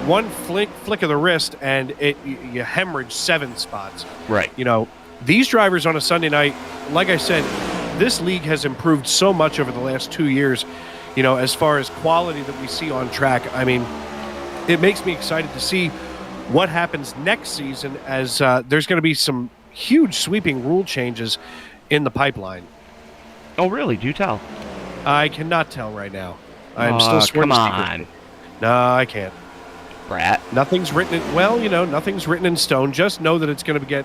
one flick of the wrist and you hemorrhage 7 spots. Right. These drivers on a Sunday night, like I said, this league has improved so much over the last 2 years, as far as quality that we see on track. I mean, it makes me excited to see what happens next season, as there's going to be some huge sweeping rule changes in the pipeline. Oh, really? Do tell. I cannot tell right now. I'm still sworn come to on. secrecy. No, I can't. Brat. Nothing's written in, nothing's written in stone. Just know that it's going to get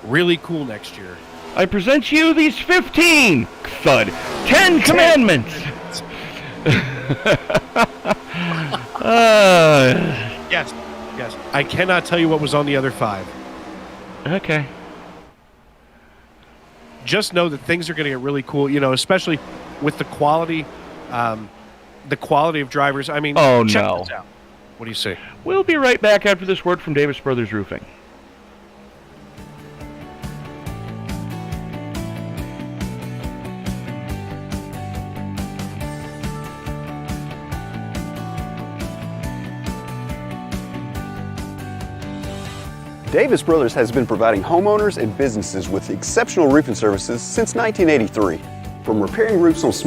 really cool next year. I present you these 15, thud, 10 commandments. Yes. I cannot tell you what was on the other 5. Okay. Just know that things are going to get really cool, especially with the quality of drivers. I mean, check this out. What do you say? We'll be right back after this word from Davis Brothers Roofing. Davis Brothers has been providing homeowners and businesses with exceptional roofing services since 1983. From repairing roofs on small